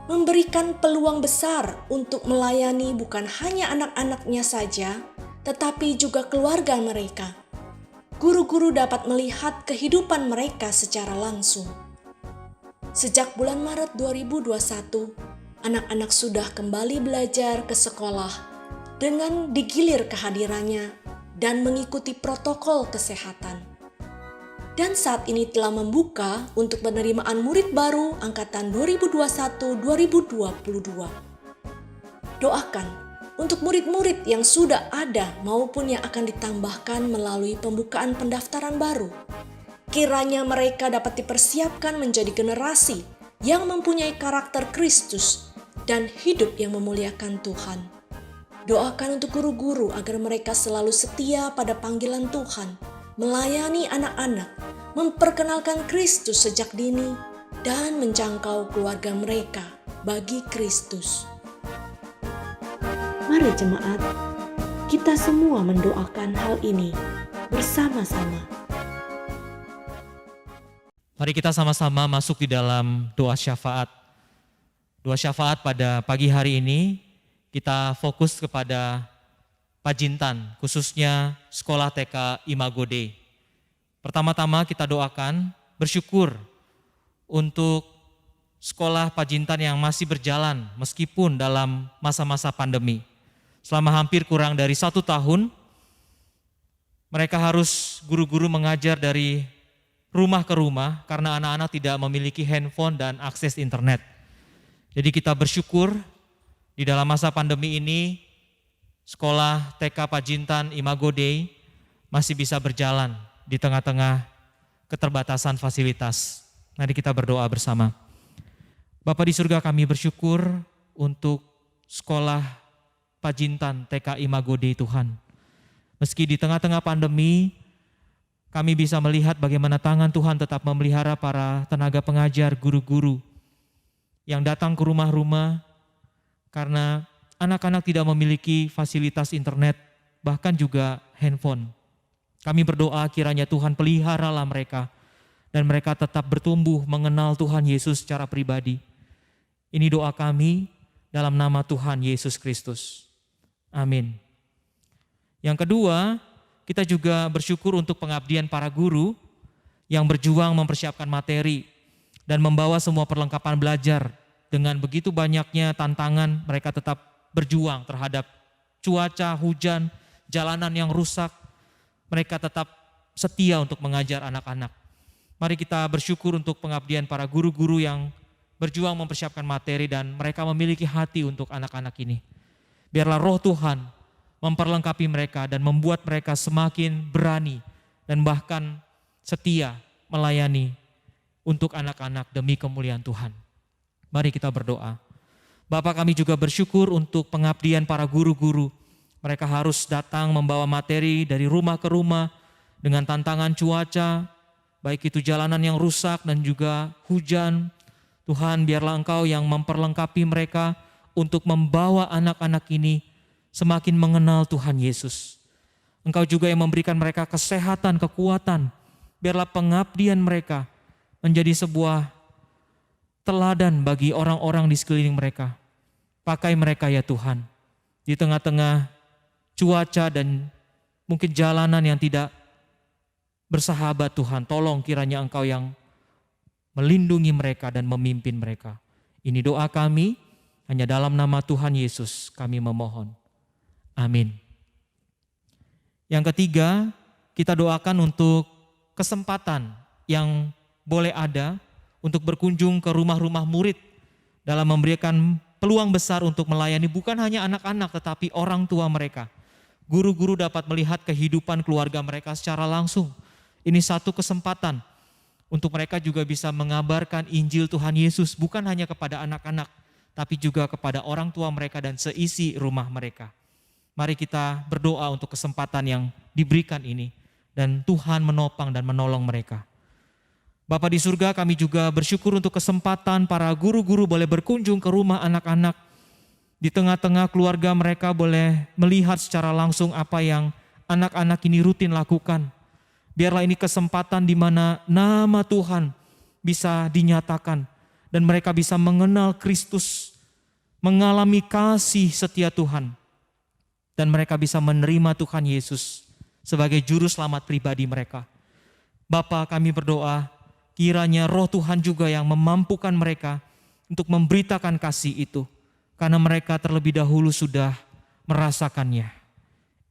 memberikan peluang besar untuk melayani bukan hanya anak-anaknya saja, tetapi juga keluarga mereka. Guru-guru dapat melihat kehidupan mereka secara langsung. Sejak bulan Maret 2021, anak-anak sudah kembali belajar ke sekolah dengan digilir kehadirannya dan mengikuti protokol kesehatan. Dan saat ini telah membuka untuk penerimaan murid baru angkatan 2021-2022. Doakan untuk murid-murid yang sudah ada maupun yang akan ditambahkan melalui pembukaan pendaftaran baru. Kiranya mereka dapat dipersiapkan menjadi generasi yang mempunyai karakter Kristus dan hidup yang memuliakan Tuhan. Doakan untuk guru-guru agar mereka selalu setia pada panggilan Tuhan, melayani anak-anak, memperkenalkan Kristus sejak dini, dan menjangkau keluarga mereka bagi Kristus. Mari jemaat, kita semua mendoakan hal ini bersama-sama. Mari kita sama-sama masuk di dalam doa syafaat. Doa syafaat pada pagi hari ini kita fokus kepada Pajintan, khususnya sekolah TK Imago Dei. Pertama-tama kita doakan, bersyukur untuk sekolah Pajintan yang masih berjalan meskipun dalam masa-masa pandemi. Selama hampir kurang dari 1 tahun, mereka harus guru-guru mengajar dari rumah ke rumah karena anak-anak tidak memiliki handphone dan akses internet. Jadi kita bersyukur di dalam masa pandemi ini, sekolah TK Pajintan Imago Dei masih bisa berjalan di tengah-tengah keterbatasan fasilitas. Mari kita berdoa bersama. Bapa di surga, kami bersyukur untuk sekolah Pajintan TK Imago Dei Tuhan. Meski di tengah-tengah pandemi, kami bisa melihat bagaimana tangan Tuhan tetap memelihara para tenaga pengajar, guru-guru yang datang ke rumah-rumah karena anak-anak tidak memiliki fasilitas internet, bahkan juga handphone. Kami berdoa kiranya Tuhan peliharalah mereka dan mereka tetap bertumbuh mengenal Tuhan Yesus secara pribadi. Ini doa kami dalam nama Tuhan Yesus Kristus. Amin. Yang kedua, kita juga bersyukur untuk pengabdian para guru yang berjuang mempersiapkan materi dan membawa semua perlengkapan belajar. Dengan begitu banyaknya tantangan, mereka tetap berjuang terhadap cuaca, hujan, jalanan yang rusak. Mereka tetap setia untuk mengajar anak-anak. Mari kita bersyukur untuk pengabdian para guru-guru yang berjuang mempersiapkan materi dan mereka memiliki hati untuk anak-anak ini. Biarlah roh Tuhan memperlengkapi mereka dan membuat mereka semakin berani dan bahkan setia melayani untuk anak-anak demi kemuliaan Tuhan. Mari kita berdoa. Bapa, kami juga bersyukur untuk pengabdian para guru-guru. Mereka harus datang membawa materi dari rumah ke rumah dengan tantangan cuaca, baik itu jalanan yang rusak dan juga hujan. Tuhan, biarlah Engkau yang memperlengkapi mereka untuk membawa anak-anak ini semakin mengenal Tuhan Yesus. Engkau juga yang memberikan mereka kesehatan, kekuatan. Biarlah pengabdian mereka menjadi sebuah teladan bagi orang-orang di sekeliling mereka. Pakai mereka ya Tuhan, di tengah-tengah cuaca dan mungkin jalanan yang tidak bersahabat Tuhan. Tolong kiranya Engkau yang melindungi mereka dan memimpin mereka. Ini doa kami, hanya dalam nama Tuhan Yesus kami memohon. Amin. Yang ketiga, kita doakan untuk kesempatan yang boleh ada untuk berkunjung ke rumah-rumah murid dalam memberikan peluang besar untuk melayani bukan hanya anak-anak tetapi orang tua mereka. Guru-guru dapat melihat kehidupan keluarga mereka secara langsung. Ini satu kesempatan untuk mereka juga bisa mengabarkan Injil Tuhan Yesus bukan hanya kepada anak-anak tapi juga kepada orang tua mereka dan seisi rumah mereka. Mari kita berdoa untuk kesempatan yang diberikan ini dan Tuhan menopang dan menolong mereka. Bapa di surga, kami juga bersyukur untuk kesempatan para guru-guru boleh berkunjung ke rumah anak-anak. Di tengah-tengah keluarga mereka boleh melihat secara langsung apa yang anak-anak ini rutin lakukan. Biarlah ini kesempatan di mana nama Tuhan bisa dinyatakan dan mereka bisa mengenal Kristus, mengalami kasih setia Tuhan. Dan mereka bisa menerima Tuhan Yesus sebagai juru selamat pribadi mereka. Bapa, kami berdoa, kiranya roh Tuhan juga yang memampukan mereka untuk memberitakan kasih itu. Karena mereka terlebih dahulu sudah merasakannya.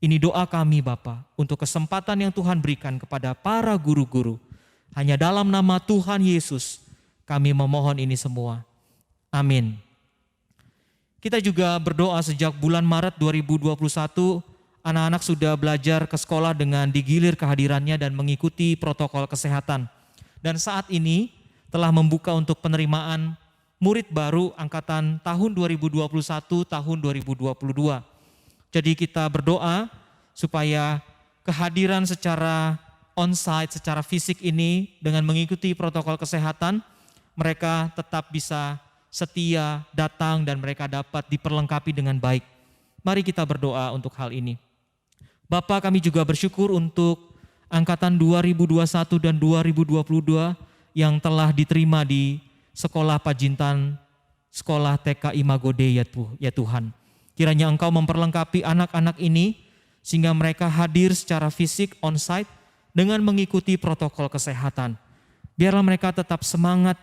Ini doa kami Bapa untuk kesempatan yang Tuhan berikan kepada para guru-guru. Hanya dalam nama Tuhan Yesus kami memohon ini semua. Amin. Kita juga berdoa sejak bulan Maret 2021, anak-anak sudah belajar ke sekolah dengan digilir kehadirannya dan mengikuti protokol kesehatan. Dan saat ini telah membuka untuk penerimaan murid baru angkatan tahun 2021, tahun 2022. Jadi kita berdoa supaya kehadiran secara on-site, secara fisik ini dengan mengikuti protokol kesehatan, mereka tetap bisa setia datang dan mereka dapat diperlengkapi dengan baik. Mari kita berdoa untuk hal ini. Bapa, kami juga bersyukur untuk angkatan 2021 dan 2022 yang telah diterima di Sekolah Pajintan, Sekolah TK Imago Dei ya Tuhan. Kiranya Engkau memperlengkapi anak-anak ini sehingga mereka hadir secara fisik on-site dengan mengikuti protokol kesehatan. Biarlah mereka tetap semangat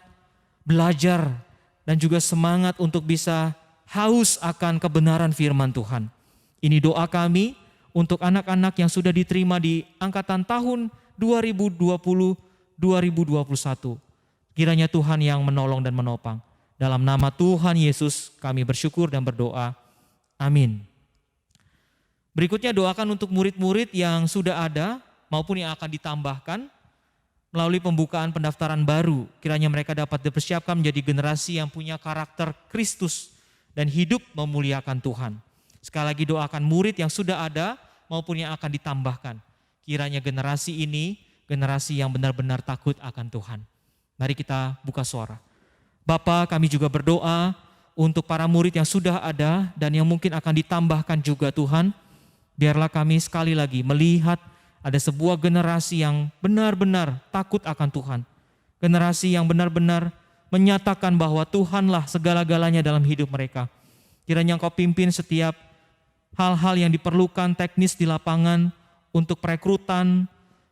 belajar dan juga semangat untuk bisa haus akan kebenaran firman Tuhan. Ini doa kami untuk anak-anak yang sudah diterima di angkatan tahun 2020-2021. Kiranya Tuhan yang menolong dan menopang. Dalam nama Tuhan Yesus kami bersyukur dan berdoa. Amin. Berikutnya doakan untuk murid-murid yang sudah ada maupun yang akan ditambahkan melalui pembukaan pendaftaran baru. Kiranya mereka dapat dipersiapkan menjadi generasi yang punya karakter Kristus dan hidup memuliakan Tuhan. Sekali lagi doakan murid yang sudah ada maupun yang akan ditambahkan. Kiranya generasi ini generasi yang benar-benar takut akan Tuhan. Mari kita buka suara. Bapa, kami juga berdoa untuk para murid yang sudah ada dan yang mungkin akan ditambahkan juga Tuhan. Biarlah kami sekali lagi melihat ada sebuah generasi yang benar-benar takut akan Tuhan. Generasi yang benar-benar menyatakan bahwa Tuhanlah segala-galanya dalam hidup mereka. Kiranya Engkau pimpin setiap hal-hal yang diperlukan teknis di lapangan untuk perekrutan,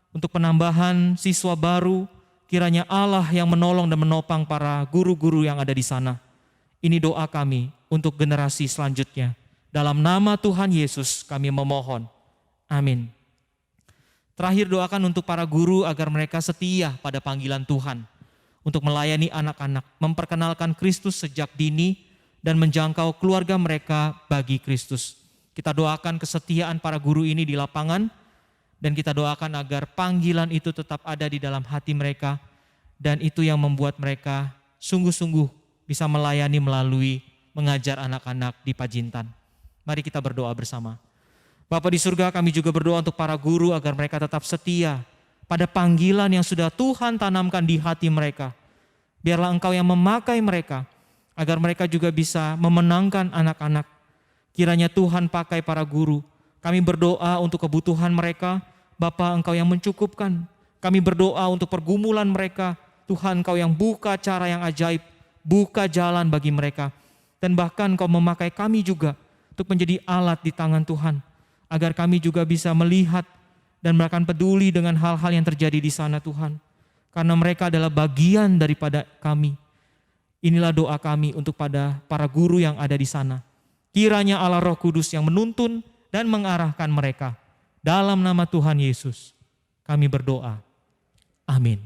untuk penambahan siswa baru. Kiranya Allah yang menolong dan menopang para guru-guru yang ada di sana. Ini doa kami untuk generasi selanjutnya. Dalam nama Tuhan Yesus kami memohon. Amin. Terakhir doakan untuk para guru agar mereka setia pada panggilan Tuhan. Untuk melayani anak-anak, memperkenalkan Kristus sejak dini dan menjangkau keluarga mereka bagi Kristus. Kita doakan kesetiaan para guru ini di lapangan. Dan kita doakan agar panggilan itu tetap ada di dalam hati mereka. Dan itu yang membuat mereka sungguh-sungguh bisa melayani melalui mengajar anak-anak di Pajintan. Mari kita berdoa bersama. Bapa di surga, kami juga berdoa untuk para guru agar mereka tetap setia pada panggilan yang sudah Tuhan tanamkan di hati mereka. Biarlah Engkau yang memakai mereka agar mereka juga bisa memenangkan anak-anak. Kiranya Tuhan pakai para guru. Kami berdoa untuk kebutuhan mereka, Bapa Engkau yang mencukupkan. Kami berdoa untuk pergumulan mereka, Tuhan Engkau yang buka cara yang ajaib, buka jalan bagi mereka. Dan bahkan Engkau memakai kami juga untuk menjadi alat di tangan Tuhan. Agar kami juga bisa melihat dan bahkan peduli dengan hal-hal yang terjadi di sana Tuhan. Karena mereka adalah bagian daripada kami. Inilah doa kami untuk pada para guru yang ada di sana. Kiranya Allah Roh Kudus yang menuntun dan mengarahkan mereka. Dalam nama Tuhan Yesus kami berdoa. Amin.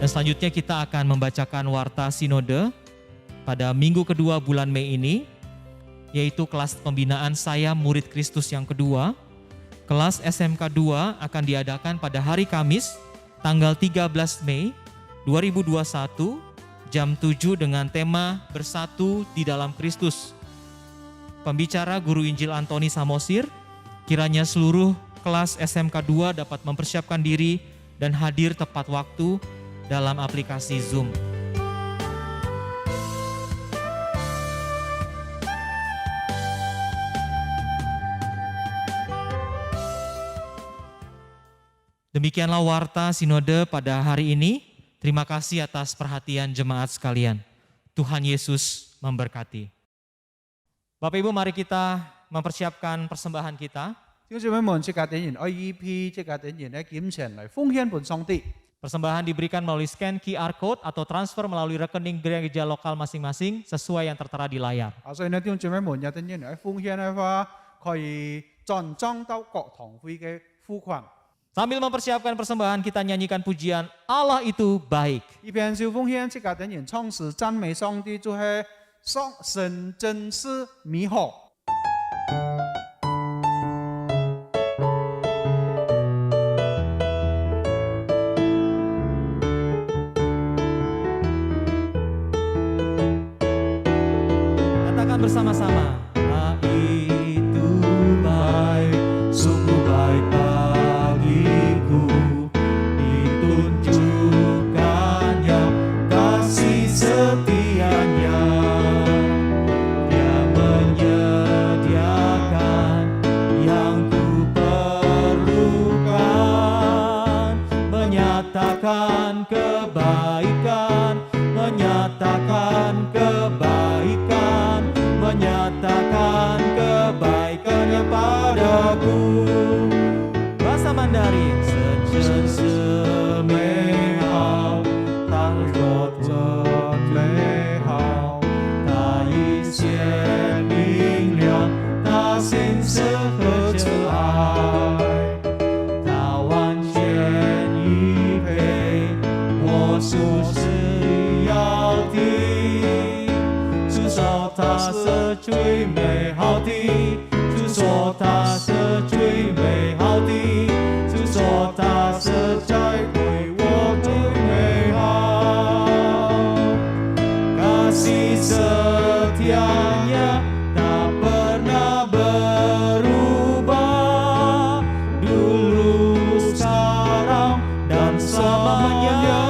Dan selanjutnya kita akan membacakan warta sinode pada minggu kedua bulan Mei ini, yaitu kelas pembinaan saya murid Kristus yang kedua. Kelas SMK 2 akan diadakan pada hari Kamis tanggal 13 Mei 2021 jam 7 dengan tema Bersatu di dalam Kristus. Pembicara Guru Injil Antoni Samosir. Kiranya seluruh kelas SMK 2 dapat mempersiapkan diri dan hadir tepat waktu dalam aplikasi Zoom. Demikianlah warta sinode pada hari ini. Terima kasih atas perhatian jemaat sekalian. Tuhan Yesus memberkati. Bapak Ibu, mari kita mempersiapkan persembahan kita. 弟兄姊妹們，這架典然 IEP 這架典然咧檢錢嚟奉獻本上帝。 Persembahan diberikan melalui scan QR Code atau transfer melalui rekening gereja lokal masing-masing sesuai yang tertera di layar. 所以呢，弟兄姊妹們有典然嚟奉獻嘅話，可以轉裝到各堂會嘅付款。 Sambil mempersiapkan persembahan, kita nyanyikan pujian Allah itu baik. 一邊小奉獻，這架典然創始讚美上帝，就係神真是美好。 Katakan bersama-sama. Allah itu baik, sungguh baik bagiku. Ditunjukkannya kasih setianya. Dia menyediakan yang ku perlukan. Menyatakan kebaikan, menyatakan kebaikan, menyatakan kebaikan. 最美好的，主说他是最美好的，主说他是在为我最美好。Kasih setianya tak pernah berubah, dulu, sekarang, dan selamanya.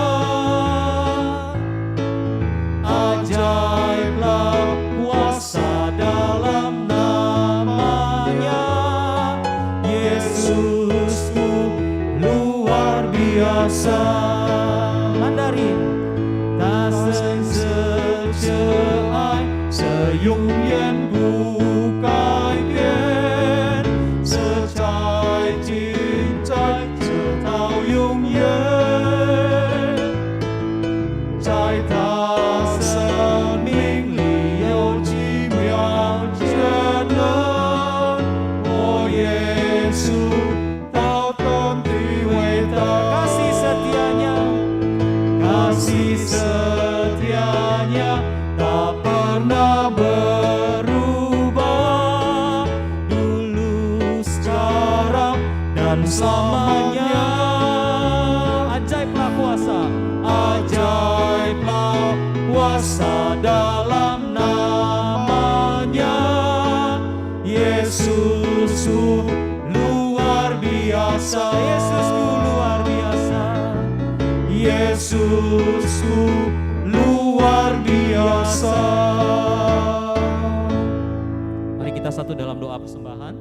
Ajaiblah kuasa dalam namanya, Yesusku luar biasa. Mandarin, 他生是挚爱，是永远不改变，是在今在，直到永远，在他生命里有奇妙全能，我耶稣到天地伟大。Kasih setianya, kasih setianya tak pernah berubah, dulu, sekarang, dan selamanya. Ajaiblah kuasa, ajaiblah kuasa dalam namanya, Yesusku luar biasa. Yesusku luar biasa, Yesusku luar biasa. Mari kita satu dalam doa persembahan.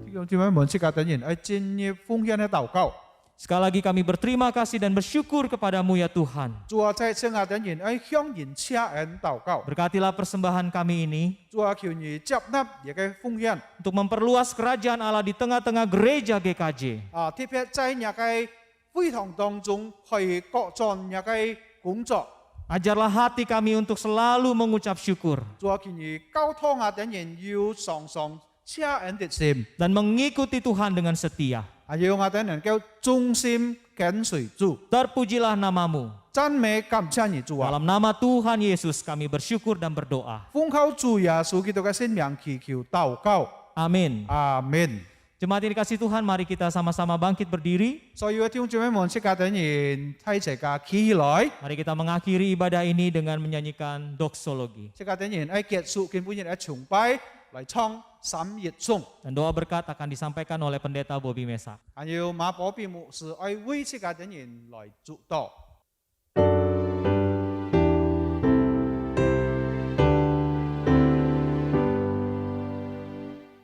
弟兄姊妹們，即刻等人喺專業奉獻嘅禱告。 Sekali lagi kami berterima kasih dan bersyukur kepadamu ya Tuhan. 主啊，在正下等人喺向人車人禱告。 Berkatilah persembahan kami ini 主啊，求你接納亦嘅奉獻。 untuk memperluas kerajaan Allah di tengah-tengah gereja GKJ. 特別在日嘅會堂當中去各盡日嘅工作。 Ajarlah hati kami untuk selalu mengucap syukur 主啊，求你交託下等人要常常車人的心， dan mengikuti Tuhan dengan setia. 要我等人叫忠心跟隨主。 Terpujilah namamu. 讚美感謝你主啊！ Dalam nama Tuhan Yesus kami bersyukur dan berdoa. 奉靠主耶穌基督嘅聖名祈求禱告， Amin. 阿門。 Jemaat yang dikasih Tuhan, mari kita sama-sama bangkit berdiri. 所以弟兄姊妹們，即刻等人睇齊架企起來， Mari kita mengakhiri ibadah ini dengan menyanyikan doksologi. 即刻等人喺結束見本日嘅崇拜嚟唱三熱頌， Dan doa berkat akan disampaikan oleh pendeta Bobby Mesak. 還有馬保庇牧師愛為即刻等人來祝禱。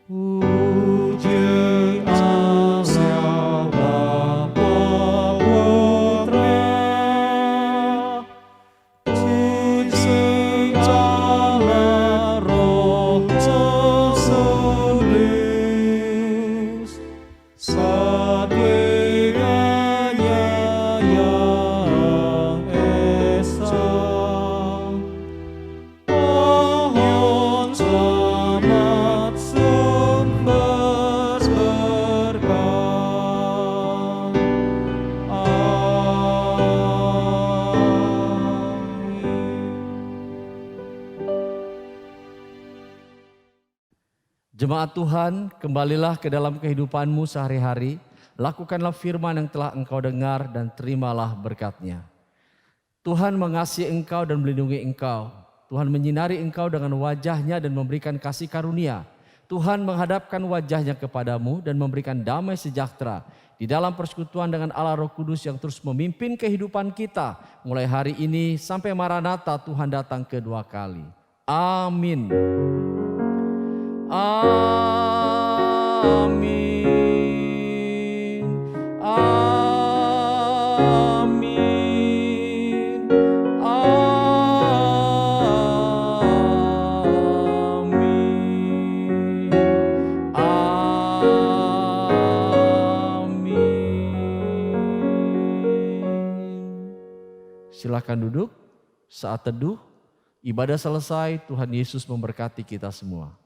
Puji Allah Bapa Putra, puji Allah Roh Kudus, satu-nya yang esa. Mohon selamat sumber berkah. Amin. Jemaat Tuhan, kembalilah ke dalam kehidupanmu sehari-hari. Lakukanlah firman yang telah engkau dengar dan terimalah berkat-Nya. Tuhan mengasihi engkau dan melindungi engkau. Tuhan menyinari engkau dengan wajah-Nya dan memberikan kasih karunia. Tuhan menghadapkan wajah-Nya kepadamu dan memberikan damai sejahtera di dalam persekutuan dengan Allah Roh Kudus yang terus memimpin kehidupan kita mulai hari ini sampai Maranatha Tuhan datang kedua kali. Amin. Amin. Amin. Amin. Amin. Silakan duduk. Saat teduh, ibadah selesai, Tuhan Yesus memberkati kita semua.